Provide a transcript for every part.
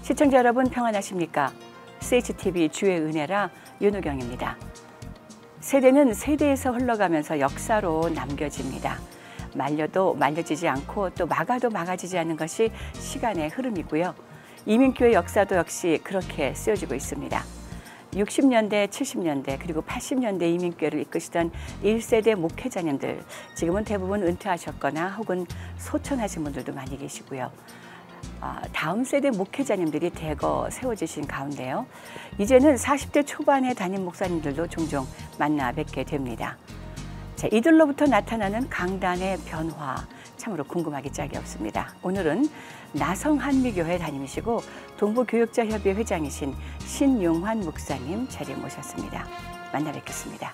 시청자 여러분 평안하십니까? CHTV 주의 은혜라 윤우경입니다. 세대는 세대에서 흘러가면서 역사로 남겨집니다. 말려도 말려지지 않고 또 막아도 막아지지 않는 것이 시간의 흐름이고요. 이민교회 역사도 역시 그렇게 쓰여지고 있습니다. 60년대, 70년대 그리고 80년대 이민교회를 이끄시던 1세대 목회자님들, 지금은 대부분 은퇴하셨거나 혹은 소천하신 분들도 많이 계시고요. 다음 세대 목회자님들이 대거 세워지신 가운데요. 이제는 40대 초반의 담임 목사님들도 종종 만나 뵙게 됩니다. 자, 이들로부터 나타나는 강단의 변화, 참으로 궁금하기 짝이 없습니다. 오늘은 나성한미교회 담임이시고 동부교역자협의 회장이신 신용환 목사님 자리에 모셨습니다. 만나 뵙겠습니다.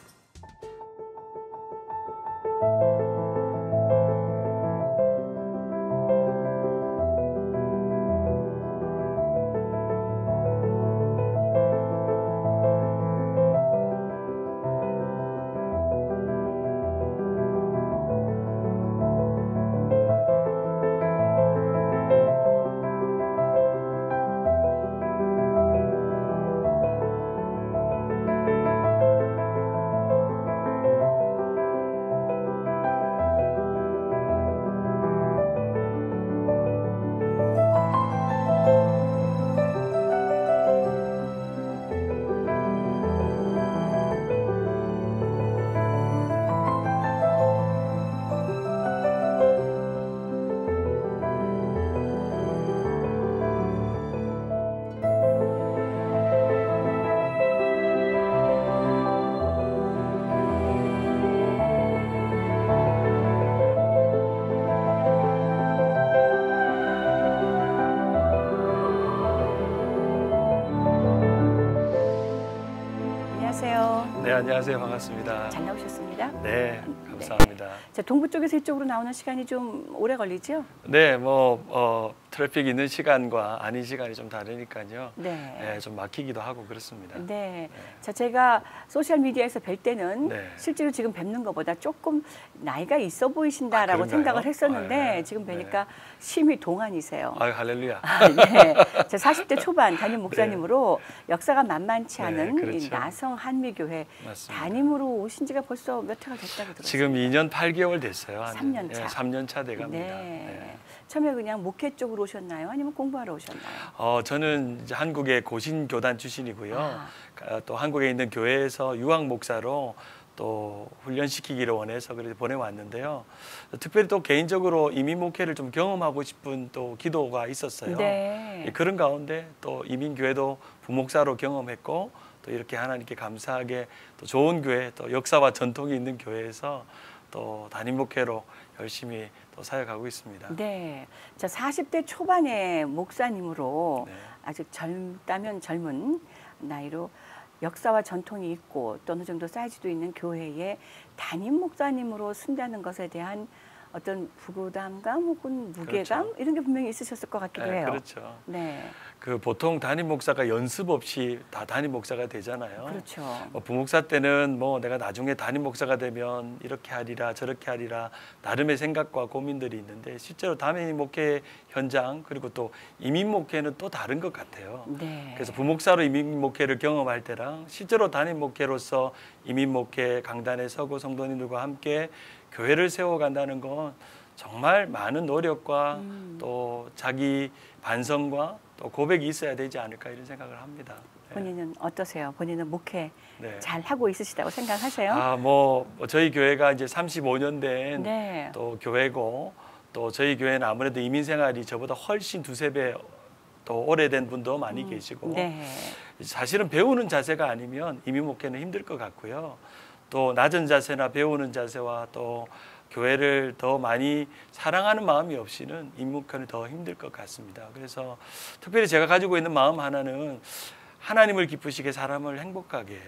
네, 안녕하세요. 반갑습니다. 잘 나오셨습니다. 네, 감사합니다. 네. 자, 동부 쪽에서 이쪽으로 나오는 시간이 좀 오래 걸리죠? 네, 트래픽 있는 시간과 아닌 시간이 좀 다르니까요. 네, 좀 막히기도 하고 그렇습니다. 네. 네. 자, 제가 소셜 미디어에서 뵐 때는 네. 실제로 실제로 지금 뵙는 것보다 조금 나이가 있어 보이신다라고 생각을 했었는데 네. 지금 뵈니까 심히 동안이세요. 아유, 할렐루야. 네. 자, 40대 초반 담임 목사님으로 역사가 만만치 않은 그렇죠. 이 나성 한미교회 맞습니다. 담임으로 오신 지가 벌써 몇 해가 됐다고 들었어요. 지금 2년 8개월 됐어요. 3년 차. 3년 차 돼갑니다. 네. 처음에 그냥 목회 쪽으로 오셨나요? 아니면 공부하러 오셨나요? 저는 이제 한국의 고신교단 출신이고요. 또 한국에 있는 교회에서 유학 목사로 또 훈련시키기를 원해서 그래서 보내왔는데요. 특별히 또 개인적으로 이민 목회를 좀 경험하고 싶은 또 기도가 있었어요. 네. 그런 가운데 또 이민교회도 부목사로 경험했고 또 이렇게 하나님께 감사하게 또 좋은 교회, 또 역사와 전통이 있는 교회에서 또 담임 목회로 열심히 또 사역하고 있습니다. 네. 자, 40대 초반의 목사님으로 네. 아직 젊다면 젊은 나이로 역사와 전통이 있고 또 어느 정도 사이즈도 있는 교회에 담임 목사님으로 쓴다는 것에 대한 어떤 부담감 혹은 무게감 그렇죠. 이런 게 분명히 있으셨을 것 같기도 해요. 그렇죠. 네. 보통 담임 목사가 연습 없이 다 담임 목사가 되잖아요. 그렇죠. 부목사 때는 내가 나중에 담임 목사가 되면 이렇게 하리라 저렇게 하리라 나름의 생각과 고민들이 있는데 실제로 담임 목회 현장 그리고 또 이민 목회는 또 다른 것 같아요. 네. 그래서 부목사로 이민 목회를 경험할 때랑 실제로 담임 목회로서 이민 목회 강단에 서고 성도님들과 함께 교회를 세워간다는 건 정말 많은 노력과 또 자기 반성과 또 고백이 있어야 되지 않을까 이런 생각을 합니다. 네. 본인은 어떠세요? 본인은 목회 네. 잘 하고 있으시다고 생각하세요? 저희 교회가 이제 35년 된 네. 또 교회고 또 저희 교회는 아무래도 이민 생활이 저보다 훨씬 두세 배 더 오래된 분도 많이 계시고 네. 사실은 배우는 자세가 아니면 이민 목회는 힘들 것 같고요. 또 낮은 자세나 배우는 자세와 또 교회를 더 많이 사랑하는 마음이 없이는 임목회는 더 힘들 것 같습니다. 그래서 특별히 제가 가지고 있는 마음 하나는 하나님을 기쁘시게 사람을 행복하게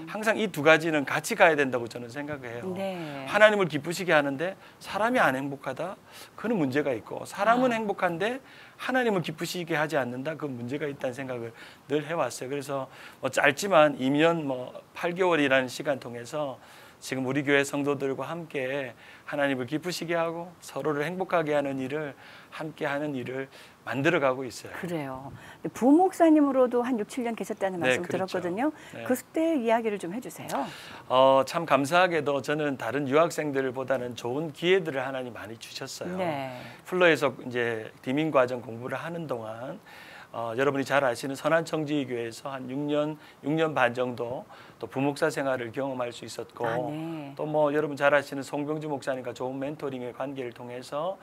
항상 이 두 가지는 같이 가야 된다고 저는 생각해요. 네. 하나님을 기쁘시게 하는데 사람이 안 행복하다? 그건 문제가 있고 사람은 행복한데 하나님을 기쁘시게 하지 않는다? 그건 문제가 있다는 생각을 늘 해왔어요. 그래서 짧지만 2년 8개월이라는 시간 통해서 지금 우리 교회 성도들과 함께 하나님을 기쁘시게 하고 서로를 행복하게 하는 일을 함께 하는 일을 만들어가고 있어요. 그래요. 부목사님으로도 한 6, 7년 계셨다는 네, 말씀 그렇죠. 들었거든요. 네. 그때 이야기를 좀 해주세요. 참 감사하게도 저는 다른 유학생들보다는 좋은 기회들을 하나님 많이 주셨어요. 네. 플러에서 이제 디민 과정 공부를 하는 동안 여러분이 잘 아시는 선한청지교회에서 한 6년 반 정도 또 부목사 생활을 경험할 수 있었고 네. 또 뭐 여러분 잘 아시는 송병주 목사님과 좋은 멘토링의 관계를 통해서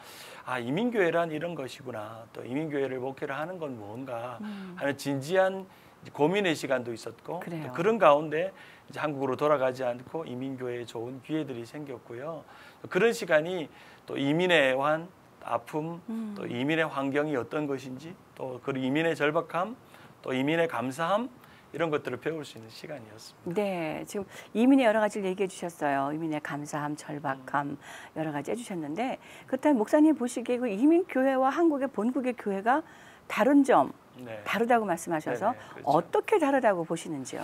이민교회란 이런 것이구나, 또 이민교회를 목회를 하는 건 뭔가 하는 진지한 고민의 시간도 있었고 그래요. 그런 가운데 이제 한국으로 돌아가지 않고 이민교회에 좋은 기회들이 생겼고요. 그런 시간이 또 이민의 애환, 아픔, 또 이민의 환경이 어떤 것인지, 또 그 이민의 절박함, 또 이민의 감사함, 이런 것들을 배울 수 있는 시간이었습니다. 네, 지금 이민의 여러 가지를 얘기해 주셨어요. 이민의 감사함, 절박함 여러 가지 해주셨는데 그렇다면 목사님 보시기에 그 이민 교회와 한국의 본국의 교회가 다른 점, 네. 다르다고 말씀하셔서 네네, 그렇죠. 어떻게 다르다고 보시는지요?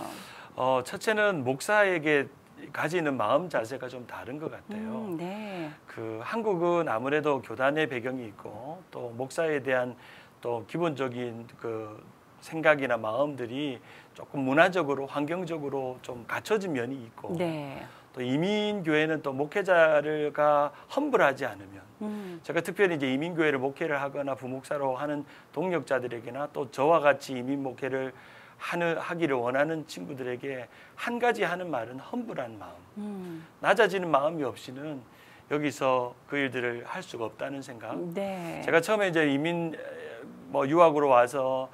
첫째는 목사에게 가지는 마음 자세가 좀 다른 것 같아요. 네. 그 한국은 아무래도 교단의 배경이 있고 또 목사에 대한 또 기본적인 그 생각이나 마음들이 조금 문화적으로 환경적으로 좀 갖춰진 면이 있고 네. 또 이민교회는 또 목회자가 험불하지 않으면 제가 특별히 이제 이민교회를 목회를 하거나 부목사로 하는 동력자들에게나 또 저와 같이 이민 목회를 하기를 원하는 친구들에게 한 가지 하는 말은 험불한 마음, 낮아지는 마음이 없이는 여기서 그 일들을 할 수가 없다는 생각. 네. 제가 처음에 이제 이민 유학으로 와서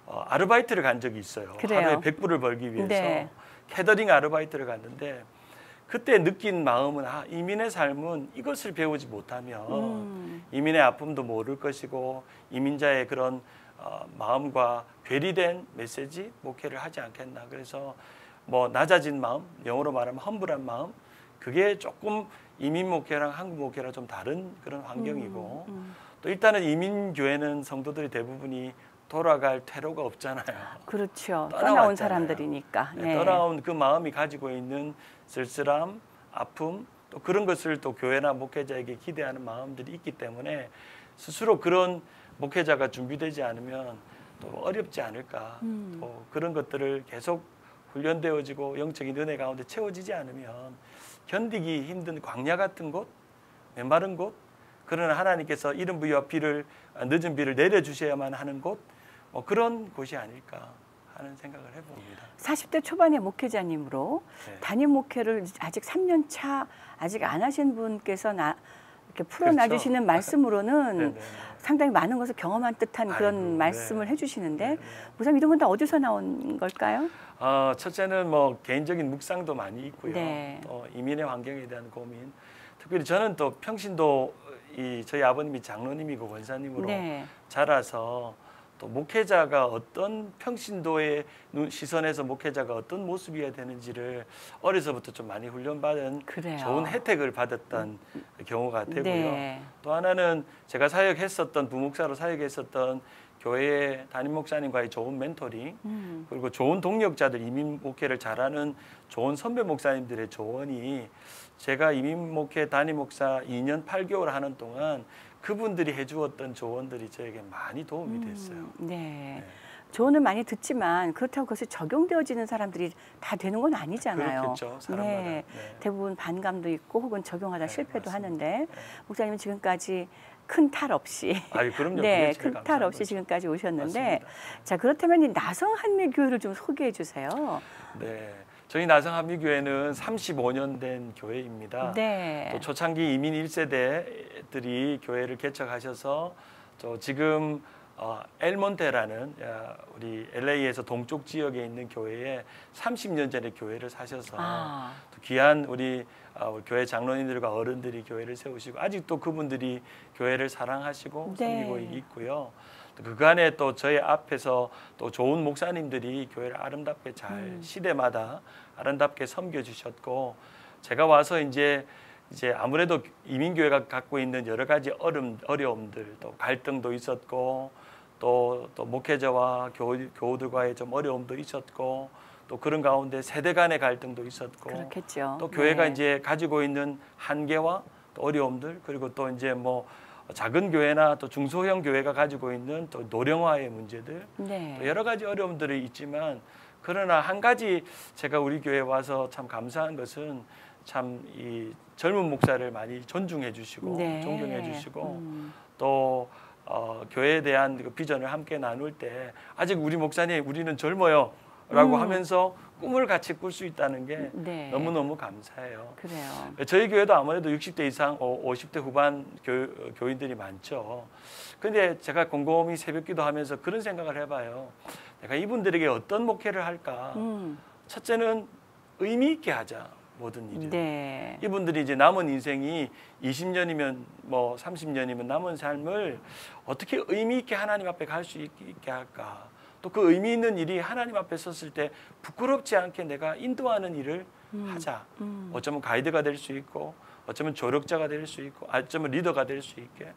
아르바이트를 간 적이 있어요. 그래요? 하루에 100불을 벌기 위해서 네. 캐더링 아르바이트를 갔는데 그때 느낀 마음은 이민의 삶은 이것을 배우지 못하면 이민의 아픔도 모를 것이고 이민자의 그런 마음과 괴리된 메시지 목회를 하지 않겠나. 그래서 뭐 낮아진 마음, 영어로 말하면 험불한 마음, 그게 조금 이민 목회랑 한국 목회랑 좀 다른 그런 환경이고 또 일단은 이민 교회는 성도들이 대부분이 돌아갈 퇴로가 없잖아요. 그렇죠. 떠나왔잖아요. 떠나온 사람들이니까. 네, 네. 떠나온 그 마음이 가지고 있는 쓸쓸함, 아픔, 또 그런 것을 또 교회나 목회자에게 기대하는 마음들이 있기 때문에 스스로 그런 목회자가 준비되지 않으면 또 어렵지 않을까. 또 그런 것들을 계속 훈련되어지고 영적인 은혜 가운데 채워지지 않으면 견디기 힘든 광야 같은 곳, 메마른 곳, 그러나 하나님께서 이른 비와 늦은 비를 내려주셔야만 하는 곳, 그런 곳이 아닐까 하는 생각을 해봅니다. 40대 초반의 목회자님으로 네. 단임 목회를 아직 3년 차 아직 안 하신 분께서 이렇게 풀어놔주시는 그렇죠. 말씀으로는 네네. 상당히 많은 것을 경험한 듯한 그런 아이고, 말씀을 네. 해주시는데 네네. 목사님 이런 건 다 어디서 나온 걸까요? 첫째는 개인적인 묵상도 많이 있고요. 네. 또 이민의 환경에 대한 고민. 특별히 저는 또 평신도 저희 아버님이 장로님이고 원사님으로 네. 자라서 또 목회자가 어떤 평신도의 시선에서 목회자가 어떤 모습이어야 되는지를 어려서부터 좀 많이 훈련받은 그래요. 좋은 혜택을 받았던 경우가 되고요. 네. 또 하나는 제가 사역했었던 부목사로 사역했었던 교회의 담임 목사님과의 좋은 멘토링 그리고 좋은 동력자들 이민 목회를 잘하는 좋은 선배 목사님들의 조언이 제가 이민 목회 담임 목사 2년 8개월 하는 동안 그분들이 해주었던 조언들이 저에게 많이 도움이 됐어요. 네. 네. 조언을 많이 듣지만 그렇다고 그것이 적용되어지는 사람들이 다 되는 건 아니잖아요. 그렇겠죠. 사람마다. 네. 네. 대부분 반감도 있고 혹은 적용하다 네, 실패도 맞습니다. 하는데 네. 목사님은 지금까지 큰 탈 없이 그럼요. 네, 그게 제일 큰 탈 감사한 없이 거죠. 지금까지 오셨는데 맞습니다. 자 그렇다면 이 나성 한미교회를 좀 소개해 주세요. 네. 저희 나성한미교회는 35년 된 교회입니다. 네. 또 초창기 이민 1세대들이 교회를 개척하셔서 지금 엘몬테라는 우리 LA에서 동쪽 지역에 있는 교회에 30년 전에 교회를 사셔서 또 귀한 우리 교회 장로님들과 어른들이 교회를 세우시고 아직도 그분들이 교회를 사랑하시고 네. 섬기고 있고요. 그간에 또 저희 앞에서 또 좋은 목사님들이 교회를 아름답게 잘 시대마다 아름답게 섬겨주셨고 제가 와서 이제 아무래도 이민교회가 갖고 있는 여러 가지 어려움들 또 갈등도 있었고 또 목회자와 교우들과의 좀 어려움도 있었고 또 그런 가운데 세대 간의 갈등도 있었고 그렇겠죠. 또 교회가 네. 이제 가지고 있는 한계와 또 어려움들 그리고 또 이제 작은 교회나 또 중소형 교회가 가지고 있는 또 노령화의 문제들, 네. 또 여러 가지 어려움들이 있지만 그러나 한 가지 제가 우리 교회에 와서 참 감사한 것은 참 이 젊은 목사를 많이 존중해 주시고 네. 존경해 주시고 또 교회에 대한 그 비전을 함께 나눌 때 아직 우리 목사님 우리는 젊어요 라고 하면서 꿈을 같이 꿀 수 있다는 게 네. 너무너무 감사해요. 그래요. 저희 교회도 아무래도 60대 이상 50대 후반 교인들이 많죠. 그런데 제가 곰곰이 새벽기도 하면서 그런 생각을 해봐요. 내가 이분들에게 어떤 목회를 할까? 첫째는 의미 있게 하자. 모든 일을. 네. 이분들이 이제 남은 인생이 20년이면 뭐 30년이면 남은 삶을 어떻게 의미 있게 하나님 앞에 갈 수 있게 할까? 또 그 의미 있는 일이 하나님 앞에 섰을 때 부끄럽지 않게 내가 인도하는 일을 하자. 어쩌면 가이드가 될 수 있고, 어쩌면 조력자가 될 수 있고, 어쩌면 리더가 될 수 있게.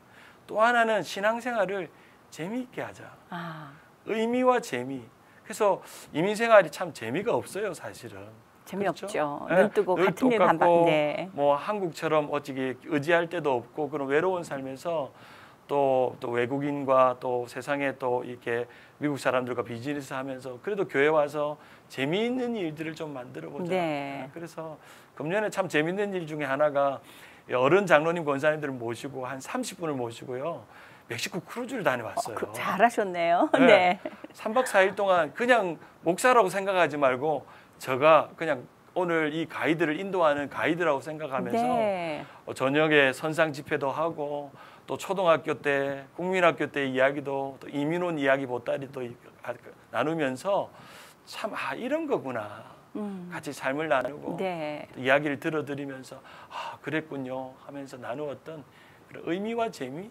또 하나는 신앙생활을 재미있게 하자. 아. 의미와 재미. 그래서 이민생활이 참 재미가 없어요, 사실은. 재미없죠. 그렇죠? 눈 뜨고 늘 같은 일 반복. 똑같고 네. 뭐 한국처럼 어찌게 의지할 데도 없고 그런 외로운 삶에서 또 외국인과 또 세상에 또 이렇게 미국 사람들과 비즈니스 하면서 그래도 교회 와서 재미있는 일들을 좀 만들어 보자. 네. 그래서 금년에 참 재미있는 일 중에 하나가 어른 장로님 권사님들을 모시고 한 30분을 모시고요. 멕시코 크루즈를 다녀왔어요. 잘하셨네요. 네. 네. 3박 4일 동안 그냥 목사라고 생각하지 말고 제가 그냥 오늘 이 가이드를 인도하는 가이드라고 생각하면서 네. 저녁에 선상 집회도 하고 또 초등학교 때 국민학교 때 이야기도 또 이민원 이야기 보따리도 나누면서 참 이런 거구나. 같이 삶을 나누고 네. 이야기를 들어드리면서 그랬군요 하면서 나누었던 그런 의미와 재미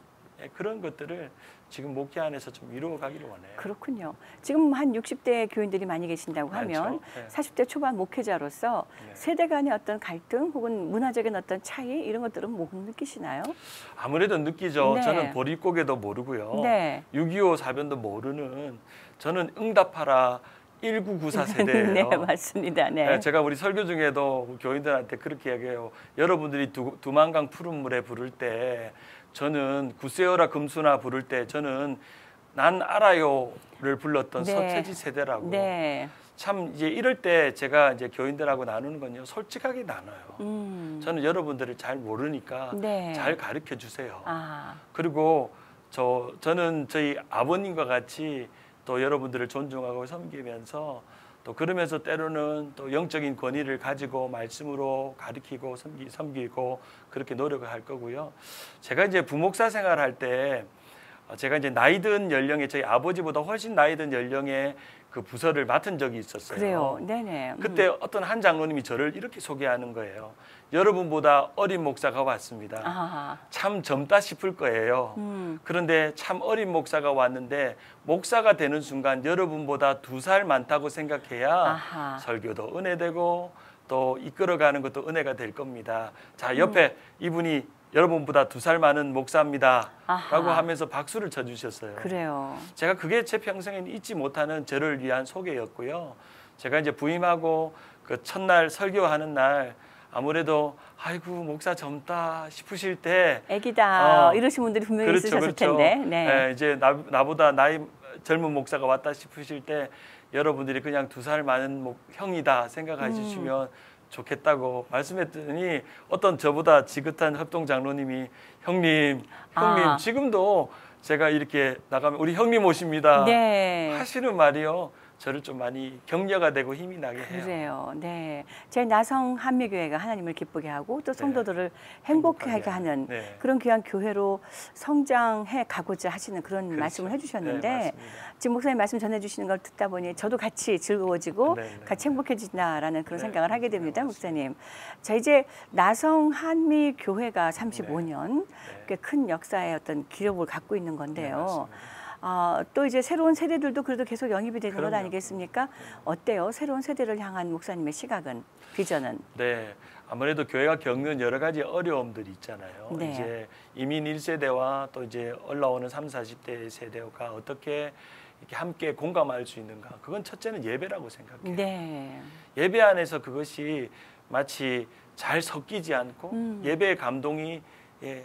그런 것들을 지금 목회 안에서 좀 이루어가기를 원해요. 그렇군요. 지금 한 60대 교인들이 많이 계신다고 하면 네. 40대 초반 목회자로서 네. 세대 간의 어떤 갈등 혹은 문화적인 어떤 차이 이런 것들은 못 느끼시나요? 아무래도 느끼죠. 네. 저는 보릿고개도 모르고요. 네. 6.25 사변도 모르는 저는 응답하라 1994 세대예요. 네, 맞습니다. 네. 네, 제가 우리 설교 중에도 교인들한테 그렇게 얘기해요. 여러분들이 두만강 푸른 물에 부를 때 저는 구세어라 금수나 부를 때 저는 난 알아요를 불렀던 네. 서태지 세대라고. 네. 참 이제 이럴 때 제가 이제 교인들하고 나누는 건요. 솔직하게 나눠요. 저는 여러분들을 잘 모르니까 네. 잘 가르쳐 주세요. 아. 그리고 저는 저희 아버님과 같이 또 여러분들을 존중하고 섬기면서 또 그러면서 때로는 또 영적인 권위를 가지고 말씀으로 가르치고 섬기고 그렇게 노력을 할 거고요. 제가 이제 부목사 생활할 때 제가 이제 나이 든 연령에 저희 아버지보다 훨씬 나이 든 연령에 그 부서를 맡은 적이 있었어요. 그래요. 네네. 그때 어떤 한 장로님이 저를 이렇게 소개하는 거예요. 여러분보다 어린 목사가 왔습니다. 아. 참 젊다 싶을 거예요. 그런데 참 어린 목사가 왔는데 목사가 되는 순간 여러분보다 2살 많다고 생각해야 아하. 설교도 은혜되고 또 이끌어가는 것도 은혜가 될 겁니다. 자, 옆에 이분이 여러분보다 2살 많은 목사입니다. 아하. 라고 하면서 박수를 쳐주셨어요. 그래요. 제가 그게 제 평생에 잊지 못하는 저를 위한 소개였고요. 제가 이제 부임하고 그 첫날 설교하는 날 아무래도 아이고 목사 젊다 싶으실 때 애기다 이러신 분들이 분명히 그렇죠, 있으셨을 그렇죠. 텐데. 네. 네, 이제 나보다 나이 젊은 목사가 왔다 싶으실 때 여러분들이 그냥 2살 많은 형이다 생각하시면 좋겠다고 말씀했더니 어떤 저보다 지긋한 협동 장로님이 형님 지금도 제가 이렇게 나가면 우리 형님 오십니다. 네. 하시는 말이요. 저를 좀 많이 격려가 되고 힘이 나게 해요. 그래요. 네. 제 나성 한미교회가 하나님을 기쁘게 하고 또 성도들을 행복하게 하는 네. 그런 귀한 교회로 성장해 가고자 하시는 그런 그렇죠. 말씀을 해주셨는데 네, 맞습니다. 지금 목사님 말씀 전해주시는 걸 듣다 보니 저도 같이 즐거워지고 네, 네, 같이 행복해진다라는 그런 네, 생각을 하게 됩니다, 네, 목사님. 자, 이제 나성 한미교회가 35년 꽤 큰 역사의 어떤 기록을 갖고 있는 네, 건데요. 맞습니다. 또 이제 새로운 세대들도 그래도 계속 영입이 되는 것 그럼요. 아니겠습니까? 어때요? 새로운 세대를 향한 목사님의 시각은, 비전은? 네, 아무래도 교회가 겪는 여러 가지 어려움들이 있잖아요. 네. 이제 이민 1세대와 또 이제 올라오는 30, 40대 세대가 어떻게 이렇게 함께 공감할 수 있는가? 그건 첫째는 예배라고 생각해요. 네. 예배 안에서 그것이 마치 잘 섞이지 않고 예배의 감동이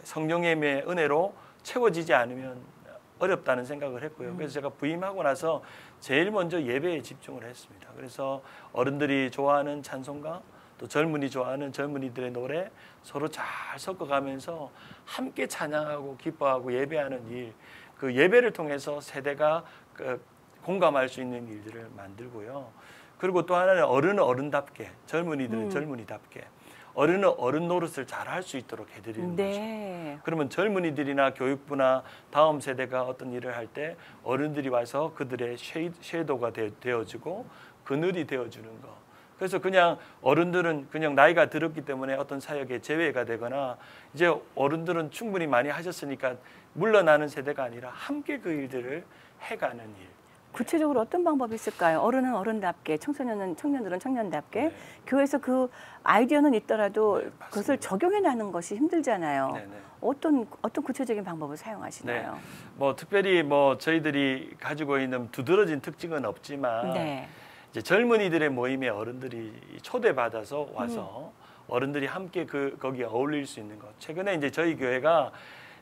성령의 은혜로 채워지지 않으면 어렵다는 생각을 했고요. 그래서 제가 부임하고 나서 제일 먼저 예배에 집중을 했습니다. 그래서 어른들이 좋아하는 찬송가, 또 젊은이 좋아하는 젊은이들의 노래 서로 잘 섞어가면서 함께 찬양하고 기뻐하고 예배하는 일, 그 예배를 통해서 세대가 공감할 수 있는 일들을 만들고요. 그리고 또 하나는 어른은 어른답게, 젊은이들은 젊은이답게 어른은 어른 노릇을 잘 할 수 있도록 해드리는 네. 거죠. 그러면 젊은이들이나 교육부나 다음 세대가 어떤 일을 할 때 어른들이 와서 그들의 쉐도가 되어주고 그늘이 되어주는 거. 그래서 그냥 어른들은 그냥 나이가 들었기 때문에 어떤 사역에 제외가 되거나 이제 어른들은 충분히 많이 하셨으니까 물러나는 세대가 아니라 함께 그 일들을 해가는 일. 구체적으로 어떤 방법이 있을까요? 어른은 어른답게, 청소년은 청년들은 청년답게. 네. 교회에서 그 아이디어는 있더라도 네, 그것을 적용해 나는 것이 힘들잖아요. 네, 네. 어떤 구체적인 방법을 사용하시나요? 뭐 특별히 뭐 저희들이 가지고 있는 두드러진 특징은 없지만 네. 이제 젊은이들의 모임에 어른들이 초대받아서 와서 어른들이 함께 거기에 어울릴 수 있는 것. 최근에 이제 저희 교회가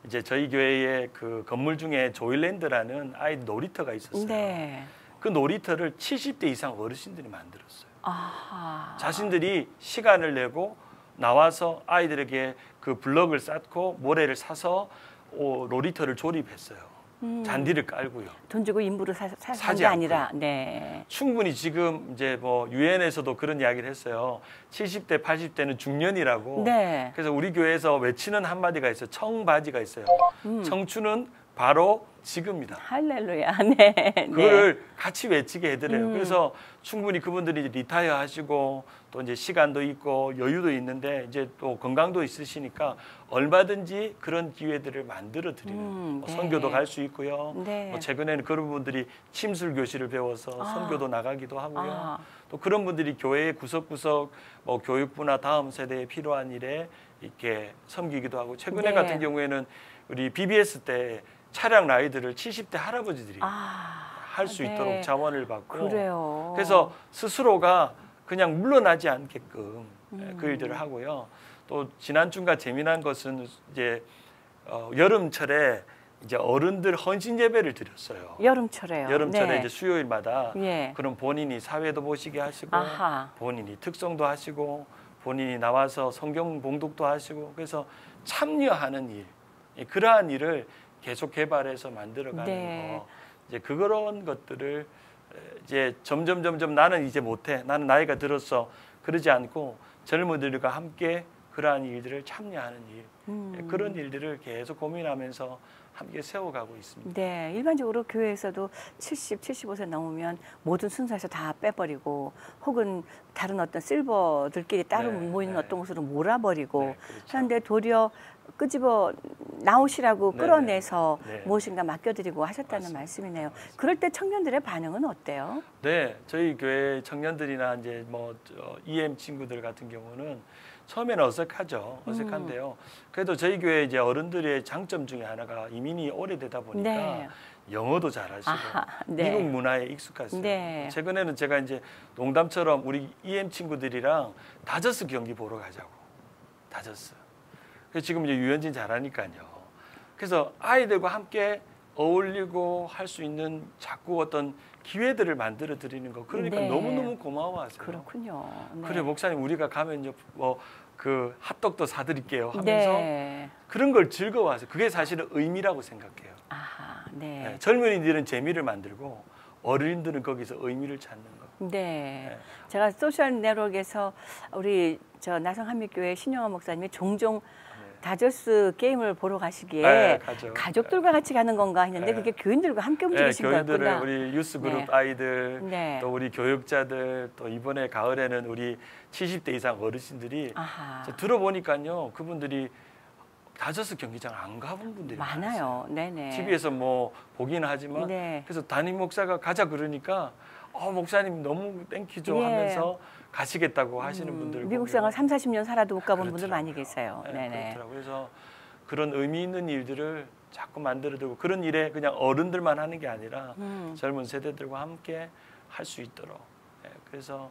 이제 저희 교회의 그 건물 중에 조일랜드라는 아이들 놀이터가 있었어요. 네. 그 놀이터를 70대 이상 어르신들이 만들었어요. 아하. 자신들이 시간을 내고 나와서 아이들에게 그 블럭을 쌓고 모래를 사서 놀이터를 조립했어요. 잔디를 깔고요. 돈 주고 인부를 사는 사지 게 아니라, 않고요. 네. 충분히 지금 이제 뭐 유엔에서도 그런 이야기를 했어요. 70대, 80대는 중년이라고. 네. 그래서 우리 교회에서 외치는 한마디가 있어요. 청바지가 있어요. 청춘은 바로 지금이다. 할렐루야. 네. 그거를 같이 외치게 해드려요. 음. 그래서 충분히 그분들이 리타이어 하시고 또 이제 시간도 있고 여유도 있는데 이제 또 건강도 있으시니까 얼마든지 그런 기회들을 만들어 드리는 네. 선교도 갈 수 있고요. 네. 뭐 최근에는 그런 분들이 침술 교실을 배워서 선교도 나가기도 하고요. 아. 또 그런 분들이 교회의 구석구석 뭐 교육부나 다음 세대에 필요한 일에 이렇게 섬기기도 하고 최근에 네. 같은 경우에는 우리 BBS 때 차량 라이드를 70대 할아버지들이 할 수 네. 있도록 자원을 받고 그래요. 그래서 스스로가 그냥 물러나지 않게끔 그 일들을 하고요. 또 지난주가 재미난 것은 이제 여름철에 이제 어른들 헌신 예배를 드렸어요. 여름철에요. 여름철에 네. 이제 수요일마다 예. 그럼 본인이 사회도 보시게 하시고 아하. 본인이 특성도 하시고 본인이 나와서 성경 봉독도 하시고 그래서 참여하는 일 그러한 일을 계속 개발해서 만들어가는 네. 거 이제 그런 것들을 이제 점점 나는 이제 못해 나는 나이가 들었어 그러지 않고 젊은이들과 함께 그러한 일들을 참여하는 일 그런 일들을 계속 고민하면서 함께 세워가고 있습니다. 네, 일반적으로 교회에서도 70, 75세 넘으면 모든 순서에서 다 빼버리고 혹은 다른 어떤 실버들끼리 따로 모이는 어떤 곳으로 몰아버리고 그렇죠. 그런데 도리어 끄집어 나오시라고 끌어내서 네. 무엇인가 맡겨드리고 하셨다는 맞습니다. 말씀이네요. 그럴 때 청년들의 반응은 어때요? 네, 저희 교회 청년들이나 이제 뭐 EM 친구들 같은 경우는 처음에는 어색한데요. 그래도 저희 교회 이제 어른들의 장점 중에 하나가 이민이 오래되다 보니까 네. 영어도 잘하시고 네. 미국 문화에 익숙하세요. 네. 최근에는 제가 이제 농담처럼 우리 EM 친구들이랑 다저스 경기 보러 가자고. 다저스. 그래서 지금 이제 유현진 잘하니까요. 그래서 아이들과 함께 어울리고 할 수 있는 자꾸 어떤 기회들을 만들어 드리는 거. 그러니까 네. 너무너무 고마워하세요. 그렇군요. 네. 그래 목사님 우리가 가면요 뭐 그 핫도그도 사드릴게요 하면서 네. 그런 걸 즐거워하세요. 그게 사실은 의미라고 생각해요. 아하, 네. 네, 젊은이들은 재미를 만들고 어른들은 거기서 의미를 찾는 거. 네. 네. 제가 소셜 네트워크에서 우리 나성 한미교회 신영아 목사님이 종종 다저스 게임을 보러 가시기에 네, 가죠. 가족들과 같이 가는 건가 했는데 네. 그게 교인들과 함께 네, 움직이신 교인들을 거였구나. 우리 유스그룹 네. 아이들 네. 또 우리 교육자들 또 이번에 가을에는 우리 70대 이상 어르신들이 아하. 들어보니까요 그분들이 다저스 경기장 안 가본 분들이 많아요. 네네. TV에서 뭐 보기는 하지만 네. 그래서 담임 목사가 가자 그러니까 목사님 너무 땡큐죠 예. 하면서 가시겠다고 하시는 분들 미국 보면 생활 3, 40년 살아도 못 가본 분들 많이 그렇더라고요. 계세요. 네, 네네. 그렇더라고요. 그래서 그런 의미 있는 일들을 자꾸 만들어두고 그런 일에 그냥 어른들만 하는 게 아니라 젊은 세대들과 함께 할 수 있도록. 그래서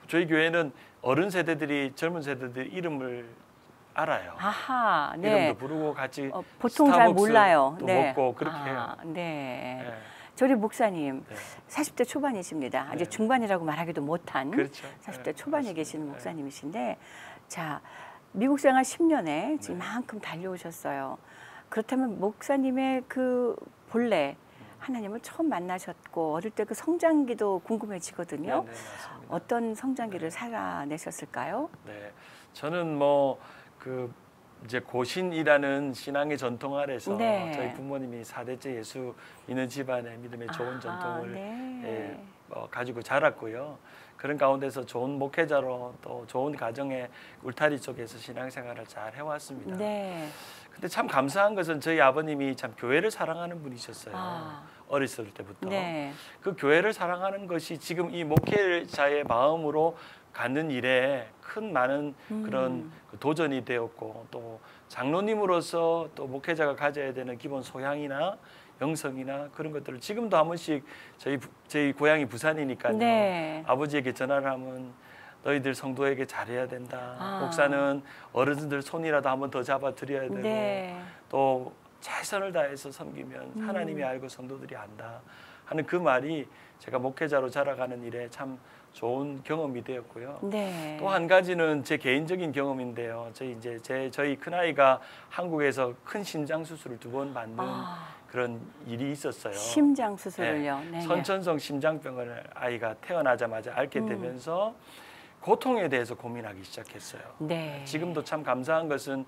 저희 교회는 어른 세대들이 젊은 세대들 이름을 알아요. 아하, 네. 이름도 부르고 같이 보통 잘 몰라요. 또 네. 먹고 그렇게 해요. 네. 네. 저희 목사님 네. 40대 초반이십니다. 아직 네. 중반이라고 말하기도 못한 그렇죠. 40대 네. 초반에 맞습니다. 계시는 네. 목사님이신데 자 미국 생활 10년에 지금 이만큼 달려오셨어요. 그렇다면 목사님의 그 본래 하나님을 처음 만나셨고 어릴 때 그 성장기도 궁금해지거든요. 네, 네, 맞습니다. 어떤 성장기를 살아내셨을까요? 네, 저는 뭐 그 이제 고신이라는 신앙의 전통 아래서 네. 저희 부모님이 4대째 예수 믿는 집안의 믿음의 좋은 전통을 네. 가지고 자랐고요. 그런 가운데서 좋은 목회자로 또 좋은 가정의 울타리 속에서 신앙생활을 잘 해왔습니다. 네. 근데 참 감사한 것은 저희 아버님이 참 교회를 사랑하는 분이셨어요. 어렸을 때부터. 네. 그 교회를 사랑하는 것이 지금 이 목회자의 마음으로 갖는 일에 큰 많은 그런 도전이 되었고 또 장로님으로서 또 목회자가 가져야 되는 기본 소양이나 영성이나 그런 것들을 지금도 한 번씩 저희 고향이 부산이니까요. 네. 아버지에게 전화를 하면 너희들 성도에게 잘해야 된다. 목사는 어른들 손이라도 한 번 더 잡아드려야 되고 네. 또 최선을 다해서 섬기면 하나님이 알고 성도들이 안다 하는 그 말이 제가 목회자로 자라가는 일에 참 좋은 경험이 되었고요. 네. 또 한 가지는 제 개인적인 경험인데요. 저희 큰 아이가 한국에서 큰 심장 수술을 2번 받는 그런 일이 있었어요. 심장 수술을요. 네. 네. 선천성 심장병을 아이가 태어나자마자 앓게 되면서 고통에 대해서 고민하기 시작했어요. 네. 지금도 참 감사한 것은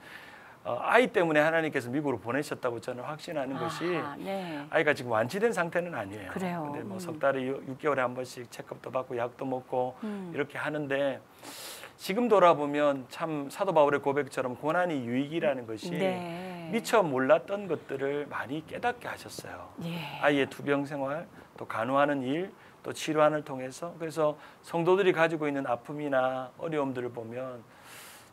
아이 때문에 하나님께서 미국으로 보내셨다고 저는 확신하는 것이 네. 아이가 지금 완치된 상태는 아니에요. 그래요. 근데 뭐 석 달에 6개월에 한 번씩 체크업도 받고 약도 먹고 이렇게 하는데 지금 돌아보면 참 사도 바울의 고백처럼 고난이 유익이라는 것이 네. 미처 몰랐던 것들을 많이 깨닫게 하셨어요. 예. 아이의 투병 생활, 또 간호하는 일, 또 치료안을 통해서 그래서 성도들이 가지고 있는 아픔이나 어려움들을 보면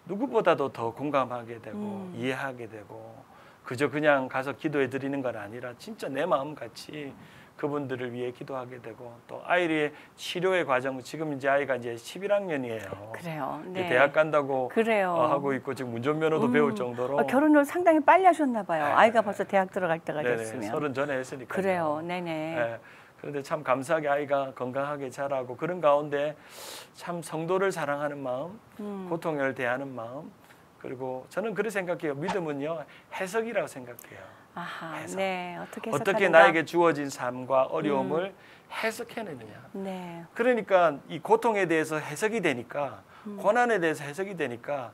누구보다도 더 공감하게 되고 이해하게 되고 그저 그냥 가서 기도해 드리는 건 아니라 진짜 내 마음같이 그분들을 위해 기도하게 되고 또 아이의 치료의 과정 지금 이제 아이가 이제 11학년이에요. 그래요. 네. 대학 간다고 그래요. 하고 있고 지금 운전면허도 배울 정도로 결혼을 상당히 빨리 하셨나 봐요. 아이가 벌써 대학 들어갈 때가 네네, 됐으면. 30 전에 했으니까요. 그래요. 네네. 네. 그런데 참 감사하게 아이가 건강하게 자라고 그런 가운데 참 성도를 사랑하는 마음, 고통을 대하는 마음 그리고 저는 그렇게 생각해요. 믿음은요 해석이라고 생각해요. 아하, 해석. 네. 어떻게 어떻게 나에게 주어진 삶과 어려움을 해석해내느냐. 네. 그러니까 이 고통에 대해서 해석이 되니까 고난에 대해서 해석이 되니까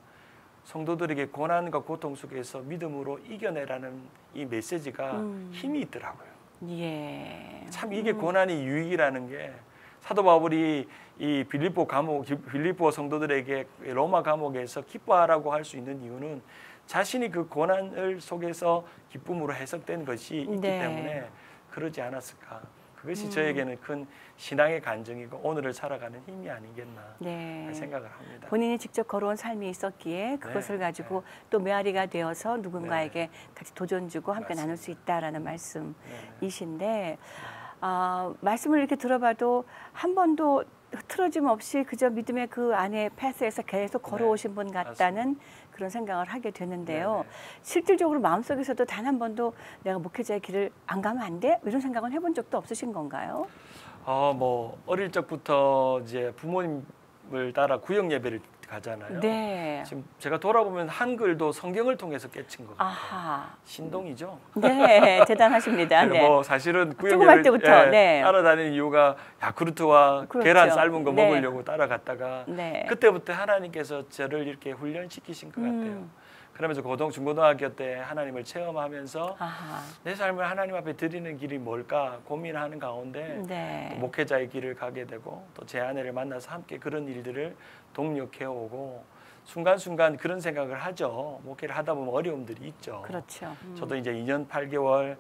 성도들에게 고난과 고통 속에서 믿음으로 이겨내라는 이 메시지가 힘이 있더라고요. 예. 참 이게 고난이 유익이라는 게 사도 바울이 이 빌립보 성도들에게 로마 감옥에서 기뻐하라고 할 수 있는 이유는 자신이 그 고난을 속에서 기쁨으로 해석된 것이 있기 네. 때문에 그러지 않았을까. 그것이 저에게는 큰 신앙의 간증이고 오늘을 살아가는 힘이 아니겠나 네. 생각을 합니다. 본인이 직접 걸어온 삶이 있었기에 그것을 가지고 또 메아리가 되어서 누군가에게 같이 도전 주고 함께 맞습니다. 나눌 수 있다라는 말씀이신데 말씀을 이렇게 들어봐도 한 번도 흐트러짐 없이 그저 믿음의 그 안에 패스에서 계속 걸어오신 분 같다는 그런 생각을 하게 되는데요. 실질적으로 마음속에서도 단 한 번도 내가 목회자의 길을 안 가면 안 돼? 이런 생각은 해본 적도 없으신 건가요? 뭐 어릴 적부터 이제 부모님을 따라 구역 예배를 가잖아요. 네. 지금 제가 돌아보면 한글도 성경을 통해서 깨친 것 같아요. 아하. 신동이죠. 네, 대단하십니다. 네. 뭐 사실은 구역 조그만 예배를 때부터, 네. 따라다니는 이유가 야쿠르트와 그렇죠. 계란 삶은 거 네. 먹으려고 따라갔다가 네. 그때부터 하나님께서 저를 이렇게 훈련시키신 것 같아요. 그러면서 중고등학교 때 하나님을 체험하면서 아하. 내 삶을 하나님 앞에 드리는 길이 뭘까 고민하는 가운데 네. 또 목회자의 길을 가게 되고 또 제 아내를 만나서 함께 그런 일들을 동력해 오고 순간순간 그런 생각을 하죠. 목회를 하다 보면 어려움들이 있죠. 그렇죠. 저도 이제 2년 8개월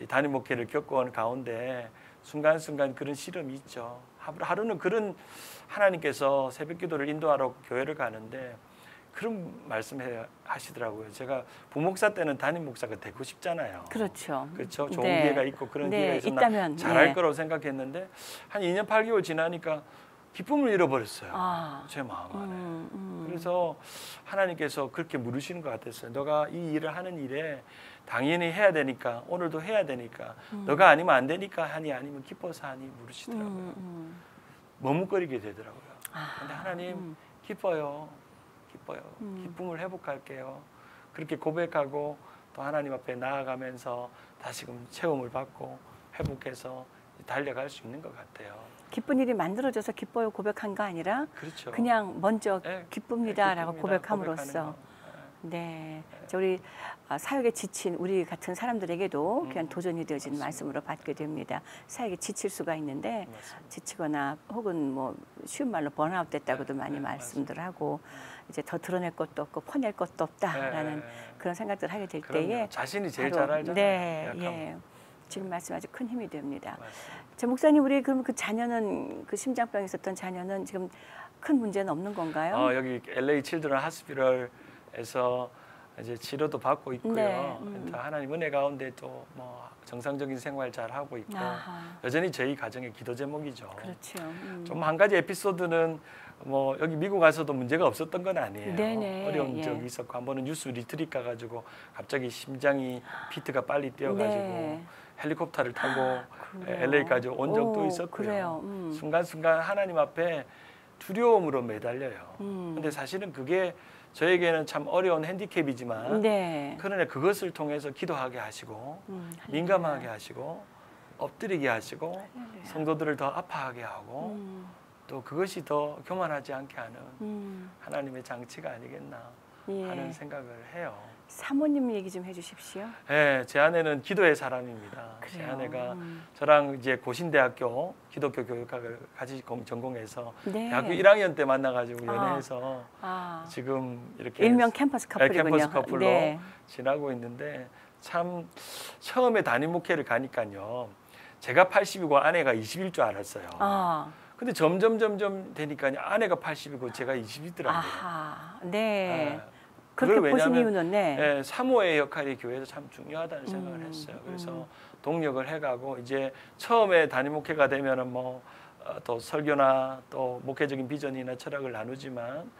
단임 목회를 겪어온 가운데 순간순간 그런 시름이 있죠. 하루는 그런 하나님께서 새벽기도를 인도하러 교회를 가는데 그런 말씀을 하시더라고요. 제가 부목사 때는 담임 목사가 되고 싶잖아요. 그렇죠. 그렇죠. 좋은 네. 기회가 있고 그런 네, 기회가 있으면 있다면, 잘할 네. 거라고 생각했는데 한 2년 8개월 지나니까 기쁨을 잃어버렸어요. 아. 제 마음 안에. 그래서 하나님께서 그렇게 물으시는 것 같았어요. 너가 이 일을 하는 일에 당연히 해야 되니까, 오늘도 해야 되니까, 너가 아니면 안 되니까 하니 아니면 기뻐서 하니 물으시더라고요. 머뭇거리게 되더라고요. 근데 하나님 기뻐요. 기쁨을 회복할게요. 그렇게 고백하고 또 하나님 앞에 나아가면서 다시금 체험을 받고 회복해서 달려갈 수 있는 것 같아요. 기쁜 일이 만들어져서 기뻐요 고백한 거 아니라 그렇죠. 그냥 먼저 네, 기쁩니다라고 기쁩니다. 고백함으로써 네, 우리 사역에 지친 우리 같은 사람들에게도 그냥 도전이 되어진 말씀으로 받게 됩니다. 사역에 지칠 수가 있는데 맞습니다. 지치거나 혹은 뭐 쉬운 말로 번아웃 됐다고도 많이 말씀들 하고 이제 더 드러낼 것도 없고 퍼낼 것도 없다라는 그런 생각들을 하게 될 그럼요. 때에 자신이 제일 바로, 잘 알잖아요. 네, 약하면. 예. 지금 말씀 아주 큰 힘이 됩니다. 맞습니다. 자, 목사님 우리 그럼 그 자녀는 그 심장병 있었던 자녀는 지금 큰 문제는 없는 건가요? 여기 LA 칠드런 하스피럴에서 이제 치료도 받고 있고요. 네, 하나님 은혜 가운데 또 뭐 정상적인 생활 잘 하고 있고 아하. 여전히 저희 가정의 기도 제목이죠. 그렇죠. 좀 한 가지 에피소드는 뭐 여기 미국 와서도 문제가 없었던 건 아니에요. 네네, 어려운 예. 적이 있었고 한 번은 뉴스 리트릿 가가지고 갑자기 심장이 비트가 빨리 뛰어가지고 네. 헬리콥터를 타고 그래요? LA까지 온 적도 오, 있었고요. 그래요. 순간순간 하나님 앞에 두려움으로 매달려요. 근데 사실은 그게 저에게는 참 어려운 핸디캡이지만 네. 그러나 그것을 통해서 기도하게 하시고 민감하게 하시고 엎드리게 하시고 할렐루야. 성도들을 더 아파하게 하고 또 그것이 더 교만하지 않게 하는 하나님의 장치가 아니겠나 예. 하는 생각을 해요. 사모님 얘기 좀 해주십시오. 네, 제 아내는 기도의 사람입니다. 제 그래요. 아내가 저랑 이제 고신대학교 기독교 교육학을 같이 전공해서 네. 대학교 1학년 때 만나가지고 연애해서 지금 이렇게 일명 캠퍼스 커플이군요. 캠퍼스 커플로 네. 지나고 있는데 참 처음에 담임 목회를 가니까요. 제가 80이고 아내가 20일 줄 알았어요. 근데 점점 되니까 아내가 80이고 제가 20이더라고요. 아하. 네. 아, 그렇게 그걸 보신 왜냐하면, 이유는 네. 사모의 역할이 교회에서 참 중요하다는 생각을 했어요. 그래서 동력을 해가고 이제 처음에 담임 목회가 되면은 뭐 또 설교나 또 목회적인 비전이나 철학을 나누지만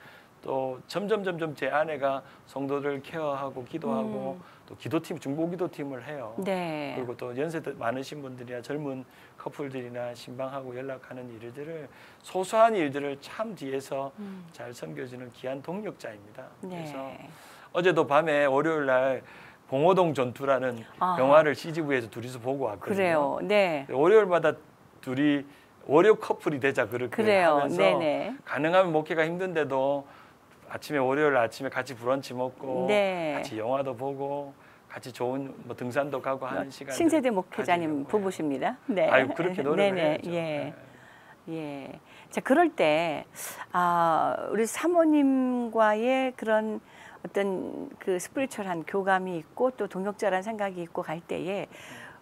또 점점 제 아내가 성도들 케어하고 기도하고 또 기도팀 중보기도팀을 해요. 네. 그리고 또 연세 많으신 분들이나 젊은 커플들이나 신방하고 연락하는 일들을 소소한 일들을 참 뒤에서 잘 섬겨주는 귀한 동력자입니다. 그래서 네. 어제도 밤에 월요일 날 봉오동 전투라는 영화를 CGV에서 둘이서 보고 왔거든요. 그래요. 네. 월요일마다 둘이 월요 커플이 되자 그렇게 그래요. 하면서 네네. 가능하면 목회가 힘든데도 아침에 월요일 아침에 같이 브런치 먹고 네. 같이 영화도 보고 같이 좋은 뭐 등산도 가고 하는 시간. 신세대 목회자님 부부십니다. 네. 아유 그렇게 노력을 네네. 해야죠. 예. 예. 자 그럴 때 우리 사모님과의 그런 어떤 그 스피리추얼한 교감이 있고 또 동역자라는 생각이 있고 갈 때에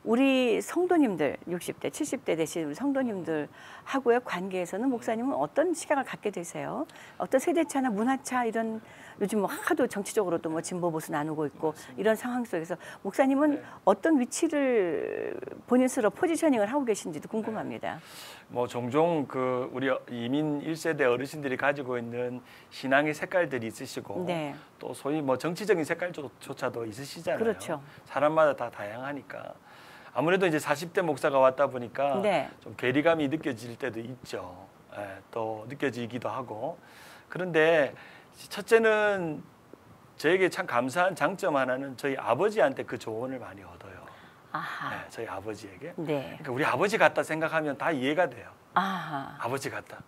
우리 성도님들 60대, 70대 되신 우리 성도님들하고의 관계에서는 목사님은 어떤 시각을 갖게 되세요? 어떤 세대차나 문화차 이런 요즘 뭐 하도 정치적으로도 뭐 진보 보수 나누고 있고 이런 상황 속에서 목사님은 어떤 위치를 본인스러워 포지셔닝을 하고 계신지도 궁금합니다. 뭐 종종 그 우리 이민 1세대 어르신들이 가지고 있는 신앙의 색깔들이 있으시고 네. 또 소위 뭐 정치적인 색깔조차도 있으시잖아요. 그렇죠. 사람마다 다 다양하니까. 아무래도 이제 40대 목사가 왔다 보니까 네. 좀 괴리감이 느껴질 때도 있죠. 예, 또 느껴지기도 하고. 그런데 첫째는 저에게 참 감사한 장점 하나는 저희 아버지한테 그 조언을 많이 얻어요. 아하. 네, 저희 아버지에게. 네. 그러니까 우리 아버지 같다 생각하면 다 이해가 돼요. 아하. 아버지 같다.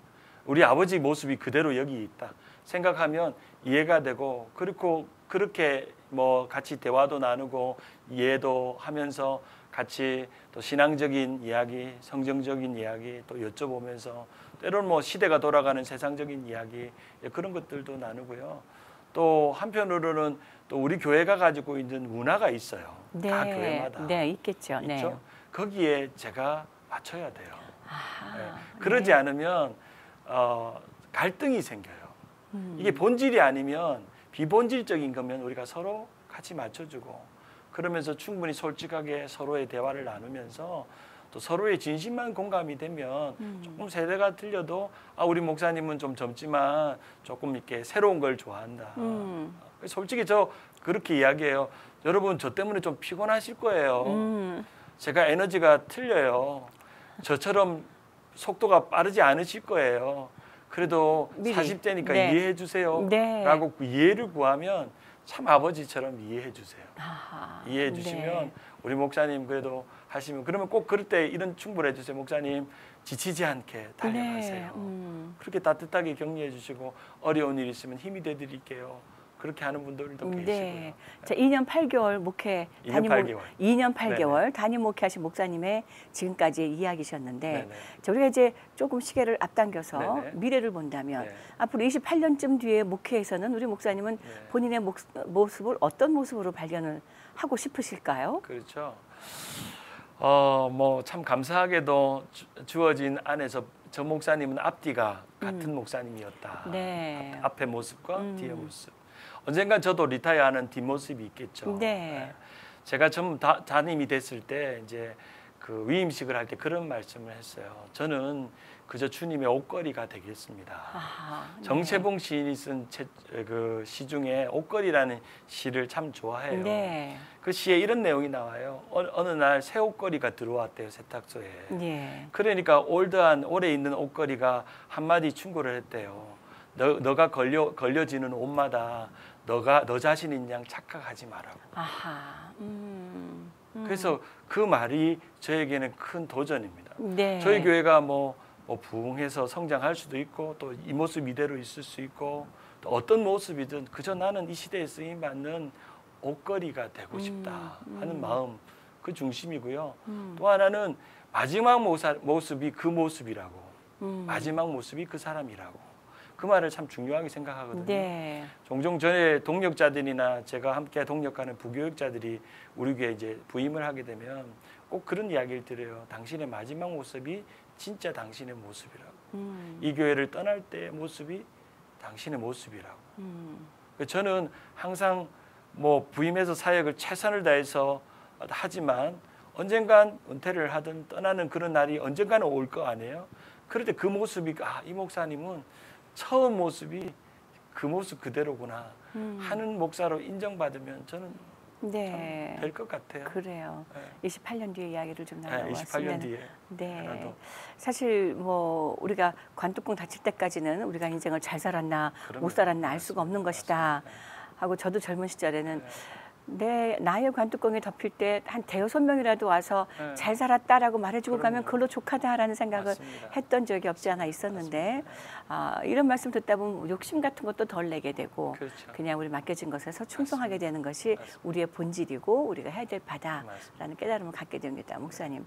우리 아버지 모습이 그대로 여기 있다 생각하면 이해가 되고 그리고 그렇게 뭐 같이 대화도 나누고 이해도 하면서 같이 또 신앙적인 이야기, 성경적인 이야기 또 여쭤보면서 때로는 뭐 시대가 돌아가는 세상적인 이야기 그런 것들도 나누고요. 또 한편으로는 또 우리 교회가 가지고 있는 문화가 있어요. 네. 다 교회마다 네, 있겠죠. 있죠. 네. 거기에 제가 맞춰야 돼요. 아하. 네. 그러지 네. 않으면 갈등이 생겨요. 이게 본질이 아니면 비본질적인 거면 우리가 서로 같이 맞춰주고 그러면서 충분히 솔직하게 서로의 대화를 나누면서 또 서로의 진심만 공감이 되면 조금 세대가 틀려도 우리 목사님은 좀 젊지만 조금 이렇게 새로운 걸 좋아한다. 솔직히 저 그렇게 이야기해요. 여러분 저 때문에 좀 피곤하실 거예요. 제가 에너지가 틀려요. 저처럼 속도가 빠르지 않으실 거예요. 그래도 미리. 40대니까 네. 이해해 주세요. 네. 라고 이해를 구하면 참 아버지처럼 이해해 주세요. 아하. 이해해 주시면 네. 우리 목사님 그래도 하시면 그러면 꼭 그럴 때 이런 충고를 해주세요. 목사님 지치지 않게 달려가세요. 네. 그렇게 따뜻하게 격려해 주시고 어려운 일 있으면 힘이 돼 드릴게요. 그렇게 하는 분들도 계시고요. 네. 자, 2년 8개월 목회 2년 8개월. 2년 8개월 담임 목회하신 목사님의 지금까지의 이야기셨는데 네네. 자, 우리가 이제 조금 시계를 앞당겨서 네네. 미래를 본다면 네. 앞으로 28년쯤 뒤에 목회에서는 우리 목사님은 네. 본인의 모습을 어떤 모습으로 발견을 하고 싶으실까요? 그렇죠. 뭐 참 감사하게도 주어진 안에서 저 목사님은 앞뒤가 같은 목사님이었다. 네. 앞의 모습과 뒤의 모습. 언젠간 저도 리타이어하는 뒷모습이 있겠죠. 네. 제가 좀 담임이 됐을 때 이제 그 위임식을 할 때 그런 말씀을 했어요. 저는 그저 주님의 옷걸이가 되겠습니다. 아하, 네. 정채봉 시인이 쓴 그 시 중에 옷걸이라는 시를 참 좋아해요. 네. 그 시에 이런 내용이 나와요. 어느 날 새 옷걸이가 들어왔대요, 세탁소에. 네. 그러니까 올드한 오래 있는 옷걸이가 한마디 충고를 했대요. 너가 걸려지는 옷마다 너 자신인 양 착각하지 말라고. 아하. 그래서 그 말이 저에게는 큰 도전입니다. 네. 저희 교회가 뭐 부흥해서 성장할 수도 있고 또 이 모습 이대로 있을 수 있고 또 어떤 모습이든 그저 나는 이 시대에 쓰임 받는 옷걸이가 되고 싶다 하는 마음 그 중심이고요. 또 하나는 마지막 모습이 그 모습이라고 마지막 모습이 그 사람이라고 그 말을 참 중요하게 생각하거든요. 네. 종종 저의 동력자들이나 제가 함께 동력하는 부교육자들이 우리 교회에 이제 부임을 하게 되면 꼭 그런 이야기를 드려요. 당신의 마지막 모습이 진짜 당신의 모습이라고. 이 교회를 떠날 때의 모습이 당신의 모습이라고. 저는 항상 뭐 부임해서 사역을 최선을 다해서 하지만 언젠간 은퇴를 하든 떠나는 그런 날이 언젠가는 올 거 아니에요. 그럴 때 그 모습이 이 목사님은 처음 모습이 그 모습 그대로구나 하는 목사로 인정받으면 저는 네. 될 것 같아요. 그래요. 네. 28년 뒤에 이야기를 좀 네, 나눠봤습니다. 28년 뒤에. 네. 하나도. 사실 뭐 우리가 관뚜껑 닫힐 때까지는 우리가 인생을 잘 살았나 그럼요. 못 살았나 알 수가 없는 것이다. 하고 저도 젊은 시절에는 나의 관뚜껑이 덮일 때 한 대여섯 명이라도 와서 네. 잘 살았다라고 말해주고 그럼요. 가면 그걸로 족하다라는 생각을 맞습니다. 했던 적이 없지 않아 있었는데 이런 말씀 듣다 보면 욕심 같은 것도 덜 내게 되고 그렇죠. 그냥 우리 맡겨진 것에서 충성하게 되는 것이 맞습니다. 우리의 본질이고 우리가 해야 될 바다라는 깨달음을 갖게 됩니다. 목사님.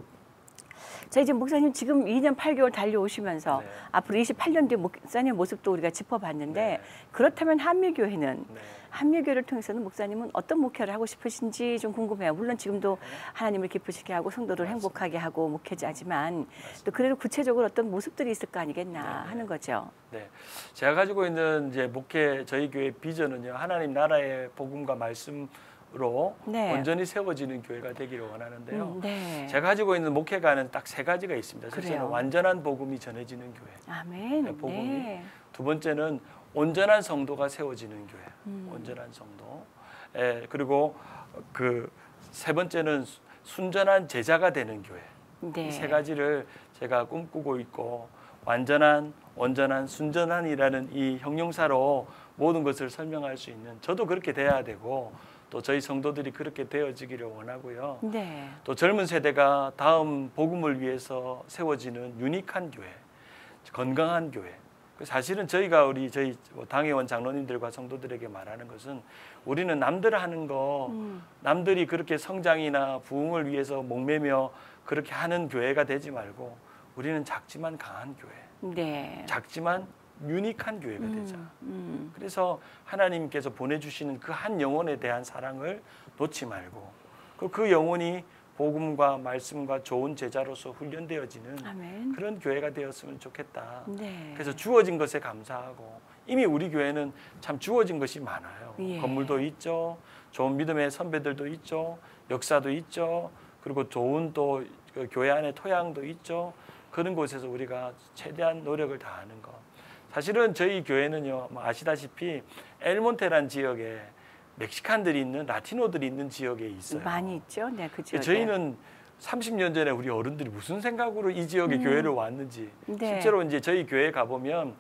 자, 이제 목사님 지금 2년 8개월 달려오시면서 네. 앞으로 28년 뒤 목사님 모습도 우리가 짚어봤는데 네. 그렇다면 한미교회는 네. 한미교회를 통해서는 목사님은 어떤 목회를 하고 싶으신지 좀 궁금해요. 물론 지금도 하나님을 기쁘시게 하고 성도를 맞습니다. 행복하게 하고 목회자지만 또 그래도 구체적으로 어떤 모습들이 있을 거 아니겠나 네. 하는 거죠. 네, 제가 가지고 있는 이제 목회 저희 교회 비전은요 하나님 나라의 복음과 말씀으로 네. 온전히 세워지는 교회가 되기를 원하는데요. 네. 제가 가지고 있는 목회가는 딱 세 가지가 있습니다. 첫째는 그래요. 완전한 복음이 전해지는 교회. 아멘. 네, 복음이. 네. 두 번째는 온전한 성도가 세워지는 교회. 온전한 성도. 그리고 그 세 번째는 순전한 제자가 되는 교회. 네. 이 세 가지를 제가 꿈꾸고 있고 완전한, 온전한, 순전한이라는 이 형용사로 모든 것을 설명할 수 있는 저도 그렇게 돼야 되고 또 저희 성도들이 그렇게 되어지기를 원하고요. 네. 또 젊은 세대가 다음 복음을 위해서 세워지는 유니크한 교회, 건강한 교회. 사실은 저희가 저희 당회원 장로님들과 성도들에게 말하는 것은 우리는 남들 하는 거, 남들이 그렇게 성장이나 부흥을 위해서 목매며 그렇게 하는 교회가 되지 말고 우리는 작지만 강한 교회, 네. 작지만 유니크한 교회가 되자. 그래서 하나님께서 보내주시는 그 한 영혼에 대한 사랑을 놓지 말고 그 영혼이 복음과 말씀과 좋은 제자로서 훈련되어지는 아멘. 그런 교회가 되었으면 좋겠다. 네. 그래서 주어진 것에 감사하고 이미 우리 교회는 참 주어진 것이 많아요. 예. 건물도 있죠. 좋은 믿음의 선배들도 있죠. 역사도 있죠. 그리고 좋은 또 그 교회 안에 토양도 있죠. 그런 곳에서 우리가 최대한 노력을 다하는 것. 사실은 저희 교회는요, 뭐 아시다시피 엘몬테란 지역에 멕시칸들이 있는 라티노들이 있는 지역에 있어요. 많이 있죠. 네, 그 지역에. 저희는 30년 전에 우리 어른들이 무슨 생각으로 이 지역에 교회를 왔는지 네. 실제로 이제 저희 교회 가보면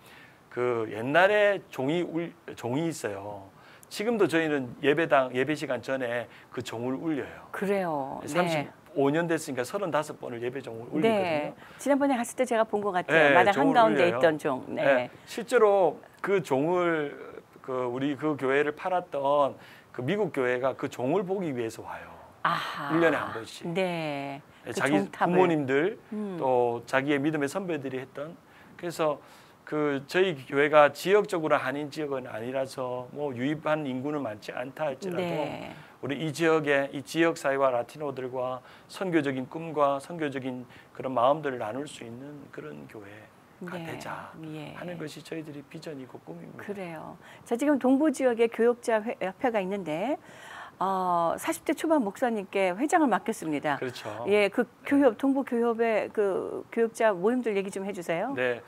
그 옛날에 종이 있어요. 지금도 저희는 예배 시간 전에 그 종을 울려요. 그래요. 35년 됐으니까 35번을 예배 종을 울리거든요. 네. 지난번에 갔을 때 제가 본 것 같아요. 네, 마당 종을 한가운데 울려요. 있던 종. 네. 네, 실제로 그 종을 우리 그 교회를 팔았던 그 미국 교회가 그 종을 보기 위해서 와요. 아하. 1년에 한 번씩. 네. 그 자기 종탑을. 부모님들 또 자기의 믿음의 선배들이 했던. 그래서 그 저희 교회가 지역적으로 한인 지역은 아니라서 뭐 유입한 인구는 많지 않다 할지라도 네. 우리 이 지역의 이 지역 사회와 라티노들과 선교적인 꿈과 선교적인 그런 마음들을 나눌 수 있는 그런 교회가 네. 되자 예. 하는 것이 저희들이 비전이고 꿈입니다. 그래요. 자, 지금 동부 지역에 교역자 협회가 있는데 40대 초반 목사님께 회장을 맡겼습니다. 그렇죠. 예, 그 교협 동부 교협의 그 교역자 모임들 얘기 좀 해주세요. 네,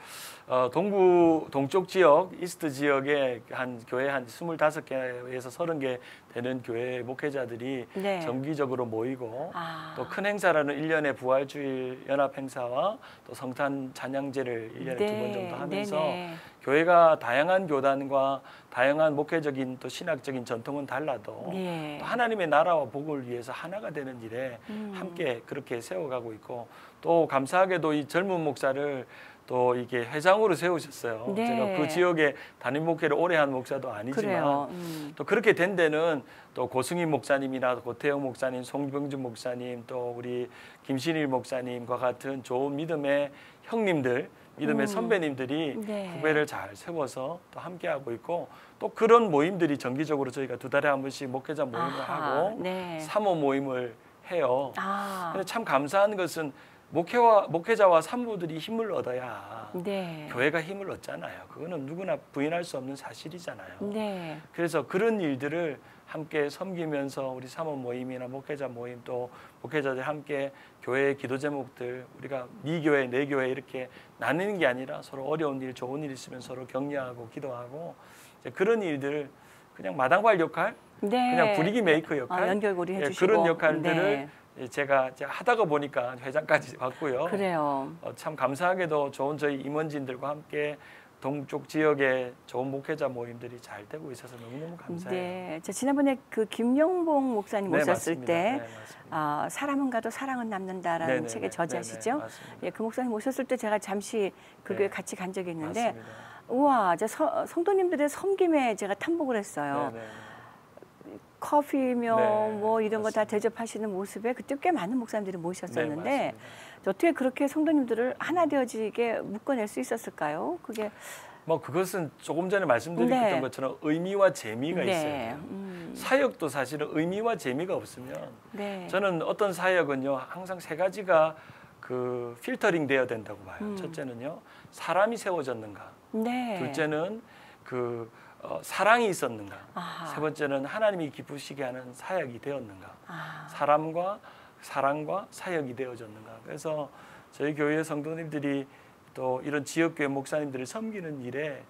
동쪽 지역, 이스트 지역에 한 교회 한 25개에서 30개 되는 교회 목회자들이 네. 정기적으로 모이고 아. 또 큰 행사라는 1년에 부활주일 연합 행사와 또 성탄 찬양제를 1년에 네. 2번 정도 하면서 네네. 교회가 다양한 교단과 다양한 목회적인 또 신학적인 전통은 달라도 예. 또 하나님의 나라와 복을 위해서 하나가 되는 일에 함께 그렇게 세워가고 있고 또 감사하게도 이 젊은 목사를 또 이게 회장으로 세우셨어요. 네. 제가 그 지역에 담임 목회를 오래 한 목사도 아니지만 그래요. 또 그렇게 된 데는 또 고승희 목사님이나 고태영 목사님, 송병준 목사님, 또 우리 김신일 목사님과 같은 좋은 믿음의 형님들, 믿음의 선배님들이 네. 후배를 잘 세워서 또 함께하고 있고 또 그런 모임들이 정기적으로 저희가 2달에 한 번씩 목회자 모임을 아하. 하고 네. 사모 모임을 해요. 아. 근데 참 감사한 것은 목회자와 산모들이 힘을 얻어야 네. 교회가 힘을 얻잖아요. 그거는 누구나 부인할 수 없는 사실이잖아요. 네. 그래서 그런 일들을 함께 섬기면서 우리 사모 모임이나 목회자 모임 또 목회자들 함께 교회의 기도 제목들 우리가 네 교회 내 교회 이렇게 나누는 게 아니라 서로 어려운 일 좋은 일 있으면 서로 격려하고 기도하고 이제 그런 일들을 그냥 마당발 역할 네. 그냥 분위기 메이커 역할 연결고리 예, 해주시고 그런 역할들을 네. 제가 하다가 보니까 회장까지 왔고요. 그래요. 참 감사하게도 좋은 저희 임원진들과 함께 동쪽 지역의 좋은 목회자 모임들이 잘 되고 있어서 너무너무 감사해요. 네. 자, 지난번에 그 김영봉 목사님 네, 오셨을 맞습니다. 때 네, 맞습니다. 사람은 가도 사랑은 남는다라는 네네네. 책의 저자시죠. 네네, 맞습니다. 예, 그 목사님 오셨을 때 제가 잠시 그 네. 교회 같이 간 적이 있는데 맞습니다. 우와, 성도님들의 섬김에 제가 탐복을 했어요. 네네. 커피며 네, 뭐 이런 거 다 맞습니다. 대접하시는 모습에 그때 꽤 많은 목사님들이 네, 모셨었는데 맞습니다. 어떻게 그렇게 성도님들을 하나 되어지게 묶어낼 수 있었을까요? 그게 뭐 그것은 조금 전에 말씀드렸던 네. 것처럼 의미와 재미가 네. 있어요. 사역도 사실은 의미와 재미가 없으면 네. 저는 어떤 사역은요 항상 3가지가 그 필터링 되어야 된다고 봐요. 첫째는요 사람이 세워졌는가, 네. 둘째는 그 사랑이 있었는가, 아하. 세 번째는 하나님이 기쁘시게 하는 사역이 되었는가. 아. 사람과 사랑과 사역이 되어졌는가. 그래서 저희 교회 성도님들이 또 이런 지역교회 목사님들을 섬기는 일에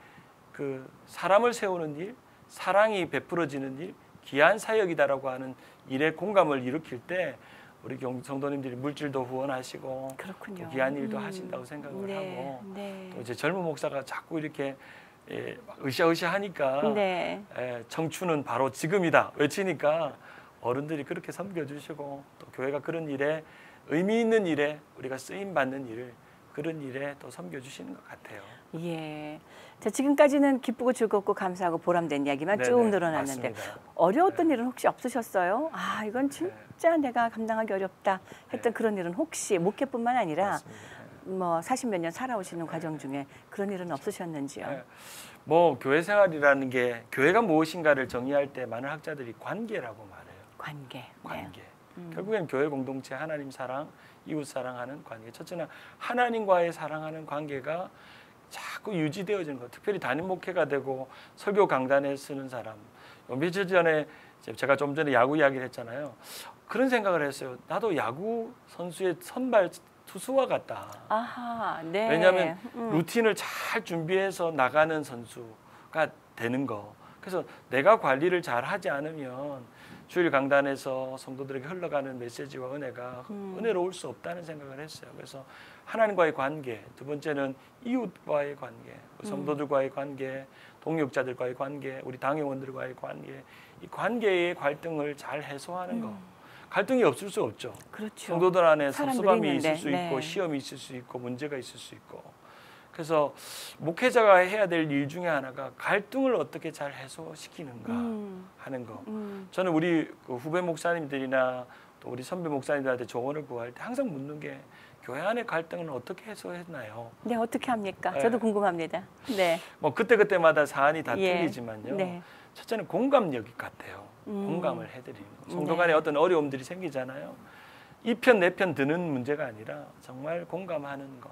그 사람을 세우는 일, 사랑이 베풀어지는 일, 귀한 사역이다라고 하는 일에 공감을 일으킬 때 우리 성도님들이 물질도 후원하시고 그렇군요. 또 귀한 일도 하신다고 생각을 네. 하고 네. 또 이제 젊은 목사가 자꾸 이렇게 으쌰으쌰하니까 네. 청춘은 바로 지금이다 외치니까 어른들이 그렇게 섬겨주시고 또 교회가 그런 일에 의미 있는 일에 우리가 쓰임 받는 일을 그런 일에 또 섬겨주시는 것 같아요. 예. 자, 지금까지는 기쁘고 즐겁고 감사하고 보람된 이야기만 쭉 네네, 늘어났는데 맞습니다. 어려웠던 일은 혹시 없으셨어요? 아, 이건 진짜 내가 감당하기 어렵다 했던 그런 일은 혹시 목회뿐만 아니라 맞습니다. 뭐 40몇 년 살아오시는 과정 중에 그런 일은 없으셨는지요? 네. 뭐 교회 생활이라는 게 교회가 무엇인가를 정의할 때 많은 학자들이 관계라고 말해요. 관계. 관계. 결국엔 교회 공동체 하나님 사랑, 이웃 사랑하는 관계. 첫째는 하나님과의 사랑하는 관계가 자꾸 유지되어지는 것. 특별히 담임 목회가 되고 설교 강단에 쓰는 사람. 며칠 전에 제가 좀 전에 야구 이야기를 했잖아요. 그런 생각을 했어요. 나도 야구 선수의 선발 투수와 같다. 아하, 네. 왜냐하면 루틴을 잘 준비해서 나가는 선수가 되는 거. 그래서 내가 관리를 잘 하지 않으면 주일 강단에서 성도들에게 흘러가는 메시지와 은혜가 은혜로울 수 없다는 생각을 했어요. 그래서 하나님과의 관계, 두 번째는 이웃과의 관계, 성도들과의 관계, 동역자들과의 관계, 우리 당회원들과의 관계, 이 관계의 갈등을 잘 해소하는 거. 갈등이 없을 수 없죠. 그렇죠. 성도들 안에 사람들이 섭섭함이 있는데, 있을 수 있고 네. 시험이 있을 수 있고 문제가 있을 수 있고. 그래서 목회자가 해야 될 일 중에 하나가 갈등을 어떻게 잘 해소시키는가 하는 거. 저는 우리 그 후배 목사님들이나 또 우리 선배 목사님들한테 조언을 구할 때 항상 묻는 게 교회 안의 갈등은 어떻게 해소했나요? 네, 어떻게 합니까? 네. 저도 궁금합니다. 네. 뭐 그때그때마다 사안이 다 예. 틀리지만요. 네. 첫째는 공감력이 같아요. 공감을 해드리는 거. 성도 간에 네. 어떤 어려움들이 생기잖아요. 이 편 내 편 드는 문제가 아니라 정말 공감하는 거.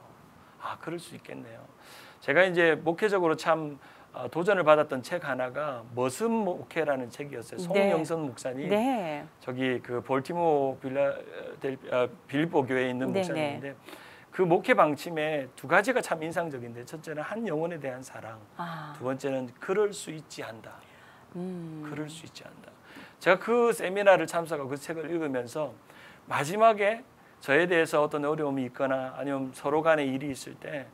아, 그럴 수 있겠네요. 제가 이제 목회적으로 참 도전을 받았던 책 하나가 머슴 목회라는 책이었어요. 송영선 목사님. 네. 저기 그 볼티모 빌립보 교회에 있는 네, 목사님인데 그 목회 방침에 두 가지가 참 인상적인데 첫째는 한 영혼에 대한 사랑, 두 번째는 그럴 수 있지 한다. 그럴 수 있지 않다. 제가 그 세미나를 참석하고 그 책을 읽으면서 마지막에 저에 대해서 어떤 어려움이 있거나 아니면 서로 간에 일이 있을 때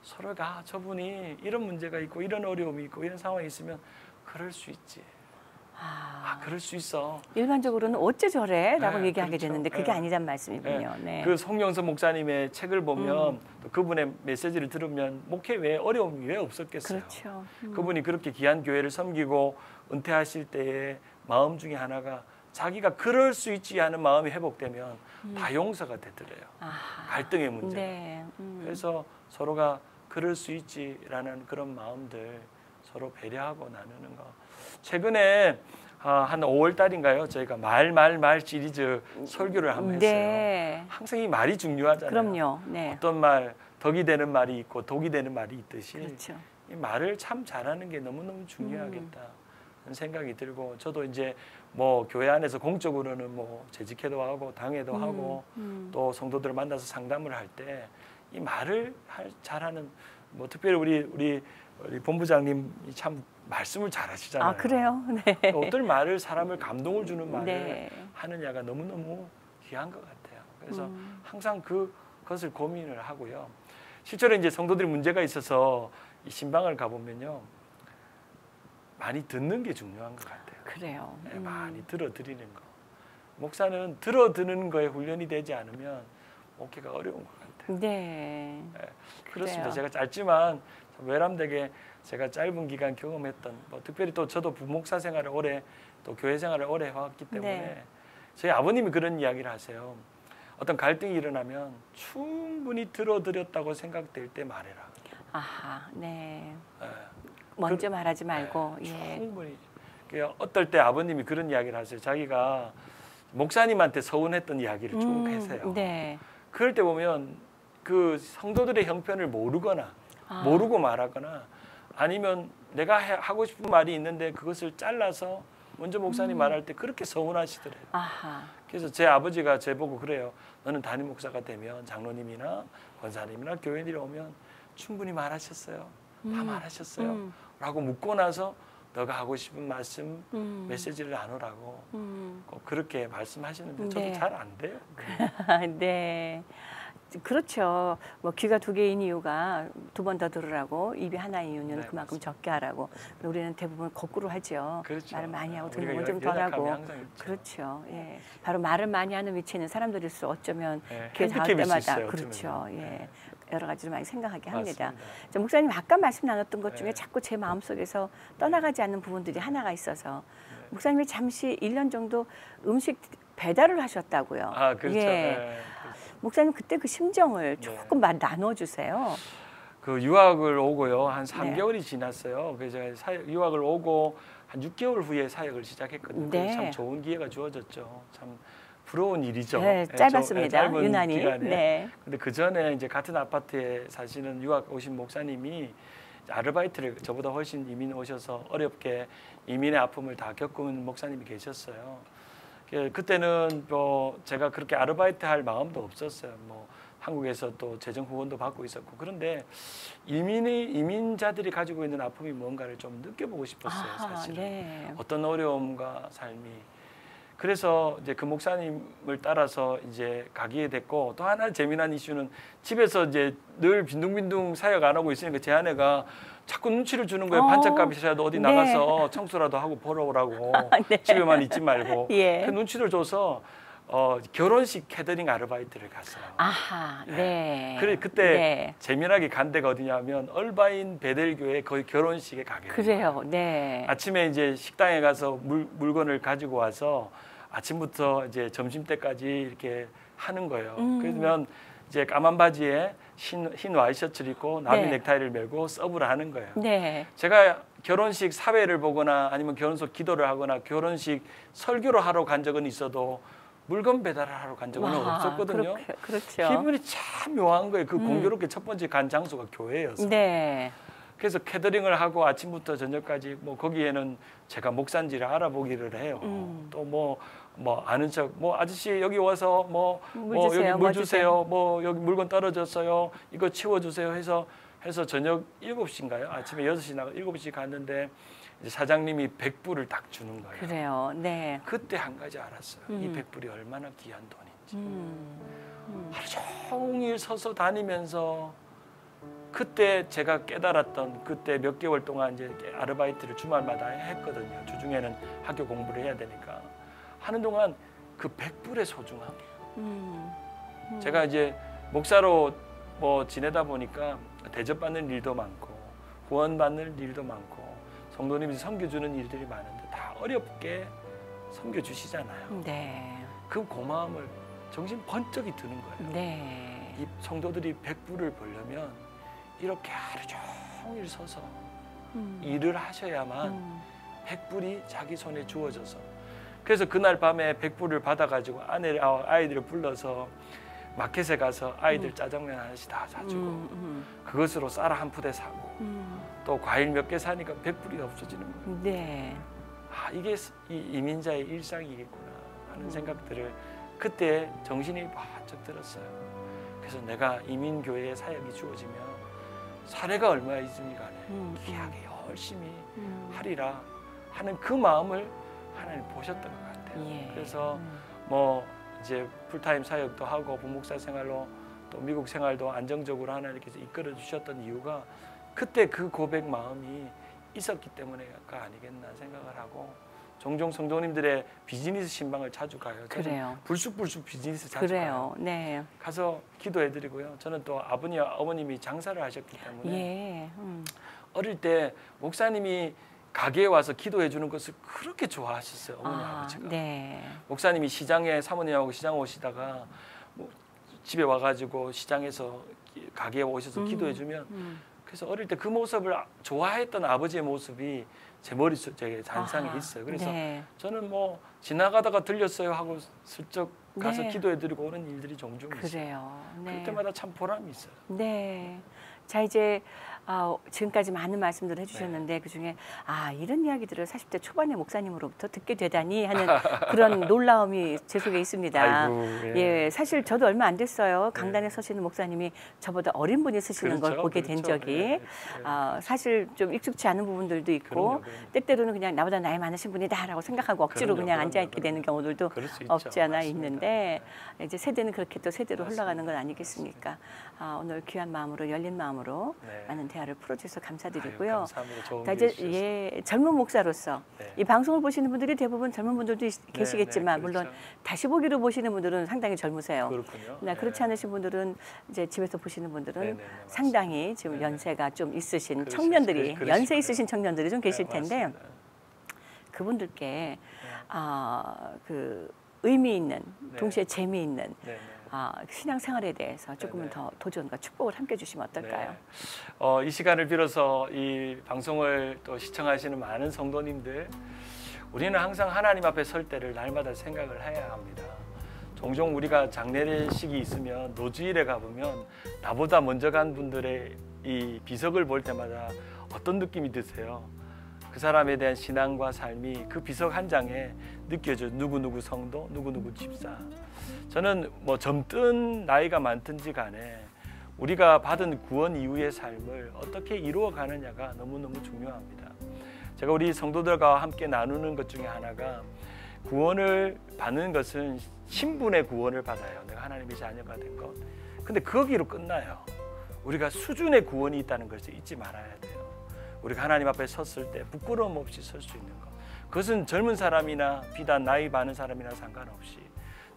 서로가 저분이 이런 문제가 있고 이런 어려움이 있고 이런 상황이 있으면 그럴 수 있지. 그럴 수 있어. 일반적으로는 어째 저래? 라고 네, 얘기하게 그렇죠. 되는데 그게 네. 아니란 말씀이군요. 네. 그 송영선 목사님의 책을 보면 또 그분의 메시지를 들으면 목회 외에 어려움이 왜 없었겠어요. 그렇죠. 그분이 그렇게 귀한 교회를 섬기고 은퇴하실 때의 마음 중에 하나가 자기가 그럴 수 있지 하는 마음이 회복되면 다 용서가 되더래요. 갈등의 문제가. 네. 그래서 서로가 그럴 수 있지라는 그런 마음들 서로 배려하고 나누는 거. 최근에 한 5월 달인가요? 저희가 말 시리즈 설교를 한번 했어요. 네. 항상 이 말이 중요하잖아요. 그럼요. 네. 어떤 말 덕이 되는 말이 있고 독이 되는 말이 있듯이 그렇죠. 이 말을 참 잘하는 게 너무너무 중요하겠다 하는 생각이 들고 저도 이제 뭐 교회 안에서 공적으로는 뭐 재직회도 하고 당회도 하고 또 성도들을 만나서 상담을 할 때 이 말을 잘하는 뭐 특별히 우리 본부장님이 참 말씀을 잘하시잖아요. 아, 그래요? 네. 어떤 말을 사람을 감동을 주는 말을 네. 하느냐가 너무너무 귀한 것 같아요. 그래서 항상 그것을 고민을 하고요. 실제로 이제 성도들이 문제가 있어서 이 신방을 가보면요. 많이 듣는 게 중요한 것 같아요. 그래요. 네, 많이 들어드리는 거. 목사는 들어드는 거에 훈련이 되지 않으면 목회가 어려운 것 같아요. 네. 네, 그렇습니다. 그래요. 제가 짧지만 외람되게 제가 짧은 기간 경험했던 뭐 특별히 또 저도 부목사 생활을 오래 또 교회 생활을 오래 해왔기 때문에 네. 저희 아버님이 그런 이야기를 하세요. 어떤 갈등이 일어나면 충분히 들어드렸다고 생각될 때 말해라. 아하, 네. 네. 먼저 말하지 말고, 예. 충분히. 어떨 때 아버님이 그런 이야기를 하세요. 자기가 목사님한테 서운했던 이야기를 쭉 하세요. 네. 그럴 때 보면 그 성도들의 형편을 모르고 말하거나 아니면 내가 하고 싶은 말이 있는데 그것을 잘라서 먼저 목사님 말할 때 그렇게 서운하시더래요. 아하. 그래서 제 아버지가 저보고 그래요. 너는 담임 목사가 되면 장로님이나 권사님이나 교회들이 오면 충분히 말하셨어요. 다 말하셨어요. 라고 묻고 나서 너가 하고 싶은 말씀, 메시지를 나누라고 꼭 그렇게 말씀하시는데 저도 네. 잘 안 돼요. 네. 그렇죠. 뭐 귀가 두 개인 이유가 두 번 더 들으라고, 입이 하나인 이유는 네, 그만큼 맞습니다. 적게 하라고. 우리는 대부분 거꾸로 하죠. 그렇죠. 말을 많이 하고 듣는 우리가 건 좀 덜 연약함이 하고. 항상 있죠. 그렇죠. 예. 바로 말을 많이 하는 위치에 있는 사람들일수 어쩌면 네, 교회 나올 핸디캡일 수 때마다 있어요, 그렇죠. 어쩌면. 예. 네. 여러 가지를 많이 생각하게 합니다. 맞습니다. 자, 목사님 아까 말씀 나눴던 것 중에 네. 자꾸 제 마음속에서 떠나가지 않는 부분들이 하나가 있어서 목사님이 잠시 1년 정도 음식 배달을 하셨다고요. 아, 그렇죠. 예. 네. 목사님 그때 그 심정을 조금 나눠 주세요. 그 유학을 오고요. 한 네. 3개월이 지났어요. 그래서 제가 유학을 오고 한 6개월 후에 사역을 시작했거든요. 네. 그래서 참 좋은 기회가 주어졌죠. 참 부러운 일이죠. 네, 예, 짧았습니다. 짧은 유난히. 기간에. 네. 근데 그 전에 이제 같은 아파트에 사시는 유학 오신 목사님이 아르바이트를 저보다 훨씬 이민 오셔서 어렵게 이민의 아픔을 다 겪은 목사님이 계셨어요. 그때는 뭐 제가 그렇게 아르바이트 할 마음도 없었어요. 뭐 한국에서 또 재정 후원도 받고 있었고 그런데 이민자들이 가지고 있는 아픔이 뭔가를 좀 느껴보고 싶었어요. 사실은 네. 어떤 어려움과 삶이. 그래서 이제 그 목사님을 따라서 이제 가게 됐고 또 하나 재미난 이슈는 집에서 이제 늘 빈둥빈둥 사역 안 하고 있으니까 제 아내가 자꾸 눈치를 주는 거예요. 반짝값이라도 어디 네. 나가서 청소라도 하고 보러 오라고. 네. 집에만 있지 말고. 예. 그 눈치를 줘서 결혼식 캐터링 아르바이트를 갔어요. 아하, 네. 그래 그때 네. 재미나게 간 데가 어디냐면 얼바인 베델교회 거의 결혼식에 가게 돼요. 그래요, 네. 아침에 이제 식당에 가서 물건을 가지고 와서 아침부터 이제 점심 때까지 이렇게 하는 거예요. 그러면 이제 까만 바지에 흰 와이셔츠를 입고 나비 네. 넥타이를 메고 서브를 하는 거예요. 네. 제가 결혼식 사회를 보거나 아니면 결혼식 기도를 하거나 결혼식 설교를 하러 간 적은 있어도 물건 배달을 하러 간 적은 없었거든요. 그렇죠. 기분이 참 묘한 거예요. 그 공교롭게 첫 번째 간 장소가 교회였어요. 네. 그래서 캐터링을 하고 아침부터 저녁까지 뭐 거기에는 제가 목사인지를 알아보기를 해요. 또 뭐 아는 척 뭐 아저씨 여기 와서 물 주세요, 여기 뭐 물 주세요. 뭐 여기 물건 떨어졌어요. 이거 치워 주세요 해서 저녁 7시인가요? 아침에 6시 나가 7시 갔는데 이제 사장님이 100불을 딱 주는 거예요. 그래요. 네. 그때 한 가지 알았어요. 이 100불이 얼마나 귀한 돈인지. 하루 종일 서서 다니면서 그때 제가 깨달았던 그때 몇 개월 동안 이제 아르바이트를 주말마다 했거든요. 주중에는 학교 공부를 해야 되니까 하는 동안 그 100불의 소중함. 제가 이제 목사로 뭐 지내다 보니까 대접받는 일도 많고 후원받는 일도 많고 성도님이 섬겨주는 일들이 많은데 다 어렵게 섬겨주시잖아요. 네. 그 고마움을 정신 번쩍이 드는 거예요. 네. 이 성도들이 100불을 벌려면 이렇게 하루 종일 서서 일을 하셔야만 100불이 자기 손에 주어져서 그래서 그날 밤에 100불을 받아가지고 아이들을 불러서 마켓에 가서 아이들 짜장면 하나씩 다 사주고 그것으로 쌀 한 푸대 사고 또 과일 몇 개 사니까 100불이 없어지는 거예요. 네. 아, 이게 이 이민자의 일상이겠구나 하는 생각들을 그때 정신이 바짝 들었어요. 그래서 내가 이민교회에 사역이 주어지면 사례가 얼마나 있으니 간에 귀하게 열심히 하리라 하는 그 마음을 하나님 보셨던 것 같아요. 예. 그래서 뭐 이제 풀타임 사역도 하고 부목사 생활로 또 미국 생활도 안정적으로 하나님께서 이끌어 주셨던 이유가 그때 그 고백 마음이 있었기 때문에가 아니겠나 생각을 하고 종종 성도님들의 비즈니스 신방을 자주 가요. 그래요. 불쑥불쑥 비즈니스 자주 그래요. 가요. 네. 가서 기도해드리고요. 저는 또 어머님이 장사를 하셨기 때문에 예. 어릴 때 목사님이 가게에 와서 기도해 주는 것을 그렇게 좋아하셨어요. 어머니 아버지가. 네. 목사님이 시장에 사모님하고 시장 오시다가 뭐 집에 와가지고 시장에서 가게에 오셔서 기도해 주면 그래서 어릴 때 그 모습을 좋아했던 아버지의 모습이 제 머릿속에 잔상에 있어요. 그래서 네. 저는 뭐 지나가다가 들렸어요 하고 슬쩍 가서 네. 기도해드리고 오는 일들이 종종 있어요. 그래요. 네. 그럴 때마다 참 보람이 있어요. 네. 자 이제 지금까지 많은 말씀들을 해주셨는데 그중에 이런 이야기들을 40대 초반의 목사님으로부터 듣게 되다니 하는 그런 놀라움이 제 속에 있습니다. 아이고, 예, 사실 저도 얼마 안 됐어요. 강단에 서시는 목사님이 저보다 어린 분이 쓰시는 걸 보게 된 적이 사실 좀 익숙치 않은 부분들도 있고 그럼요. 때때로는 그냥 나보다 나이 많으신 분이다라고 생각하고 억지로 그냥 앉아있게 되는 경우들도 그럴 수 있죠. 없지 않아 맞습니다. 있는데 이제 세대는 그렇게 또 세대로 맞습니다. 흘러가는 건 아니겠습니까? 오늘 귀한 마음으로 열린 마음으로 네. 많은 대화를 풀어주셔서 아유, 감사드리고요. 감사합니다. 좋은 자, 기회 이제 주셔서. 젊은 목사로서 네. 이 방송을 보시는 분들이 대부분 젊은 분들도 계시겠지만 네, 그렇죠. 물론 다시 보기로 보시는 분들은 상당히 젊으세요. 그렇군요. 네, 그렇지 않으신 분들은 이제 집에서 보시는 분들은 네, 네, 네, 상당히 지금 네, 네. 연세가 좀 있으신 그러실 청년들이 수- 연세 그러실 있으신 청년들이 좀 계실 네, 텐데 맞습니다. 그분들께 그 의미 있는 네. 동시에 재미있는 네, 네. 신앙생활에 대해서 조금은 네, 네. 더 도전과 축복을 함께 주시면 어떨까요? 네. 이 시간을 빌어서 이 방송을 또 시청하시는 많은 성도님들, 우리는 항상 하나님 앞에 설 때를 날마다 생각을 해야 합니다. 종종 우리가 장례식이 있으면 노주일에 가보면 나보다 먼저 간 분들의 이 비석을 볼 때마다 어떤 느낌이 드세요? 그 사람에 대한 신앙과 삶이 그 비석 한 장에 느껴져요. 누구누구 성도, 누구누구 집사. 저는 뭐 젊든 나이가 많든지 간에 우리가 받은 구원 이후의 삶을 어떻게 이루어 가느냐가 너무너무 중요합니다. 제가 우리 성도들과 함께 나누는 것 중에 하나가 구원을 받는 것은 신분의 구원을 받아요. 내가 하나님의 자녀가 된 것. 근데 거기로 끝나요. 우리가 수준의 구원이 있다는 것을 잊지 말아야 돼요. 우리가 하나님 앞에 섰을 때 부끄러움 없이 설 수 있는 것. 그것은 젊은 사람이나 비단 나이 많은 사람이나 상관없이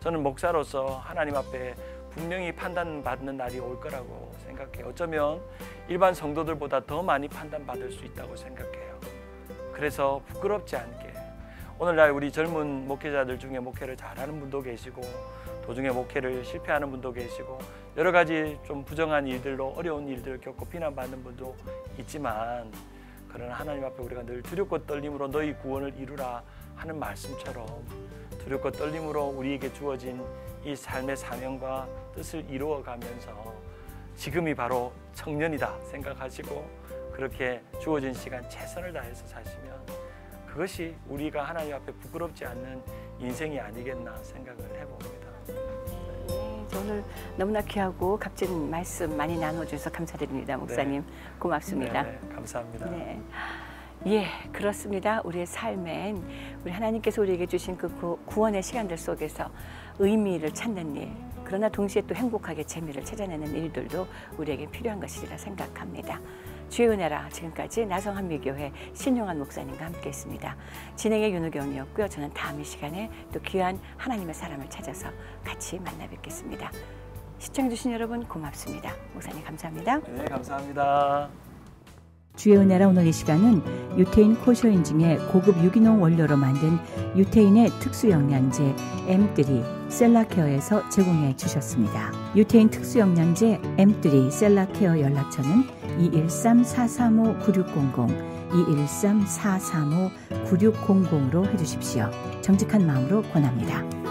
저는 목사로서 하나님 앞에 분명히 판단받는 날이 올 거라고 생각해요. 어쩌면 일반 성도들보다 더 많이 판단받을 수 있다고 생각해요. 그래서 부끄럽지 않게 오늘날 우리 젊은 목회자들 중에 목회를 잘하는 분도 계시고 도중에 목회를 실패하는 분도 계시고 여러 가지 좀 부정한 일들로 어려운 일들을 겪고 비난받는 분도 있지만 그러나 하나님 앞에 우리가 늘 두렵고 떨림으로 너희 구원을 이루라 하는 말씀처럼 두렵고 떨림으로 우리에게 주어진 이 삶의 사명과 뜻을 이루어가면서 지금이 바로 청년이다 생각하시고 그렇게 주어진 시간 최선을 다해서 사시면 그것이 우리가 하나님 앞에 부끄럽지 않는 인생이 아니겠나 생각을 해봅니다. 네, 오늘 너무나 귀하고 값진 말씀 많이 나눠주셔서 감사드립니다. 목사님. 네. 고맙습니다. 네, 감사합니다. 네. 예, 그렇습니다. 우리의 삶엔 우리 하나님께서 우리에게 주신 그 구원의 시간들 속에서 의미를 찾는 일, 그러나 동시에 또 행복하게 재미를 찾아내는 일들도 우리에게 필요한 것이라 생각합니다. 주의 은혜라 지금까지 나성한미교회 신용환 목사님과 함께했습니다. 진행의 윤우경이었고요. 저는 다음 이 시간에 또 귀한 하나님의 사람을 찾아서 같이 만나 뵙겠습니다. 시청해주신 여러분 고맙습니다. 목사님 감사합니다. 네, 감사합니다. 주의 은혜라 오늘 이 시간은 유태인 코쇼인 중에 고급 유기농 원료로 만든 유태인의 특수영양제 M3 셀라케어에서 제공해 주셨습니다. 유태인 특수영양제 M3 셀라케어 연락처는 213-435-9600 213-435-9600로 해주십시오. 정직한 마음으로 권합니다.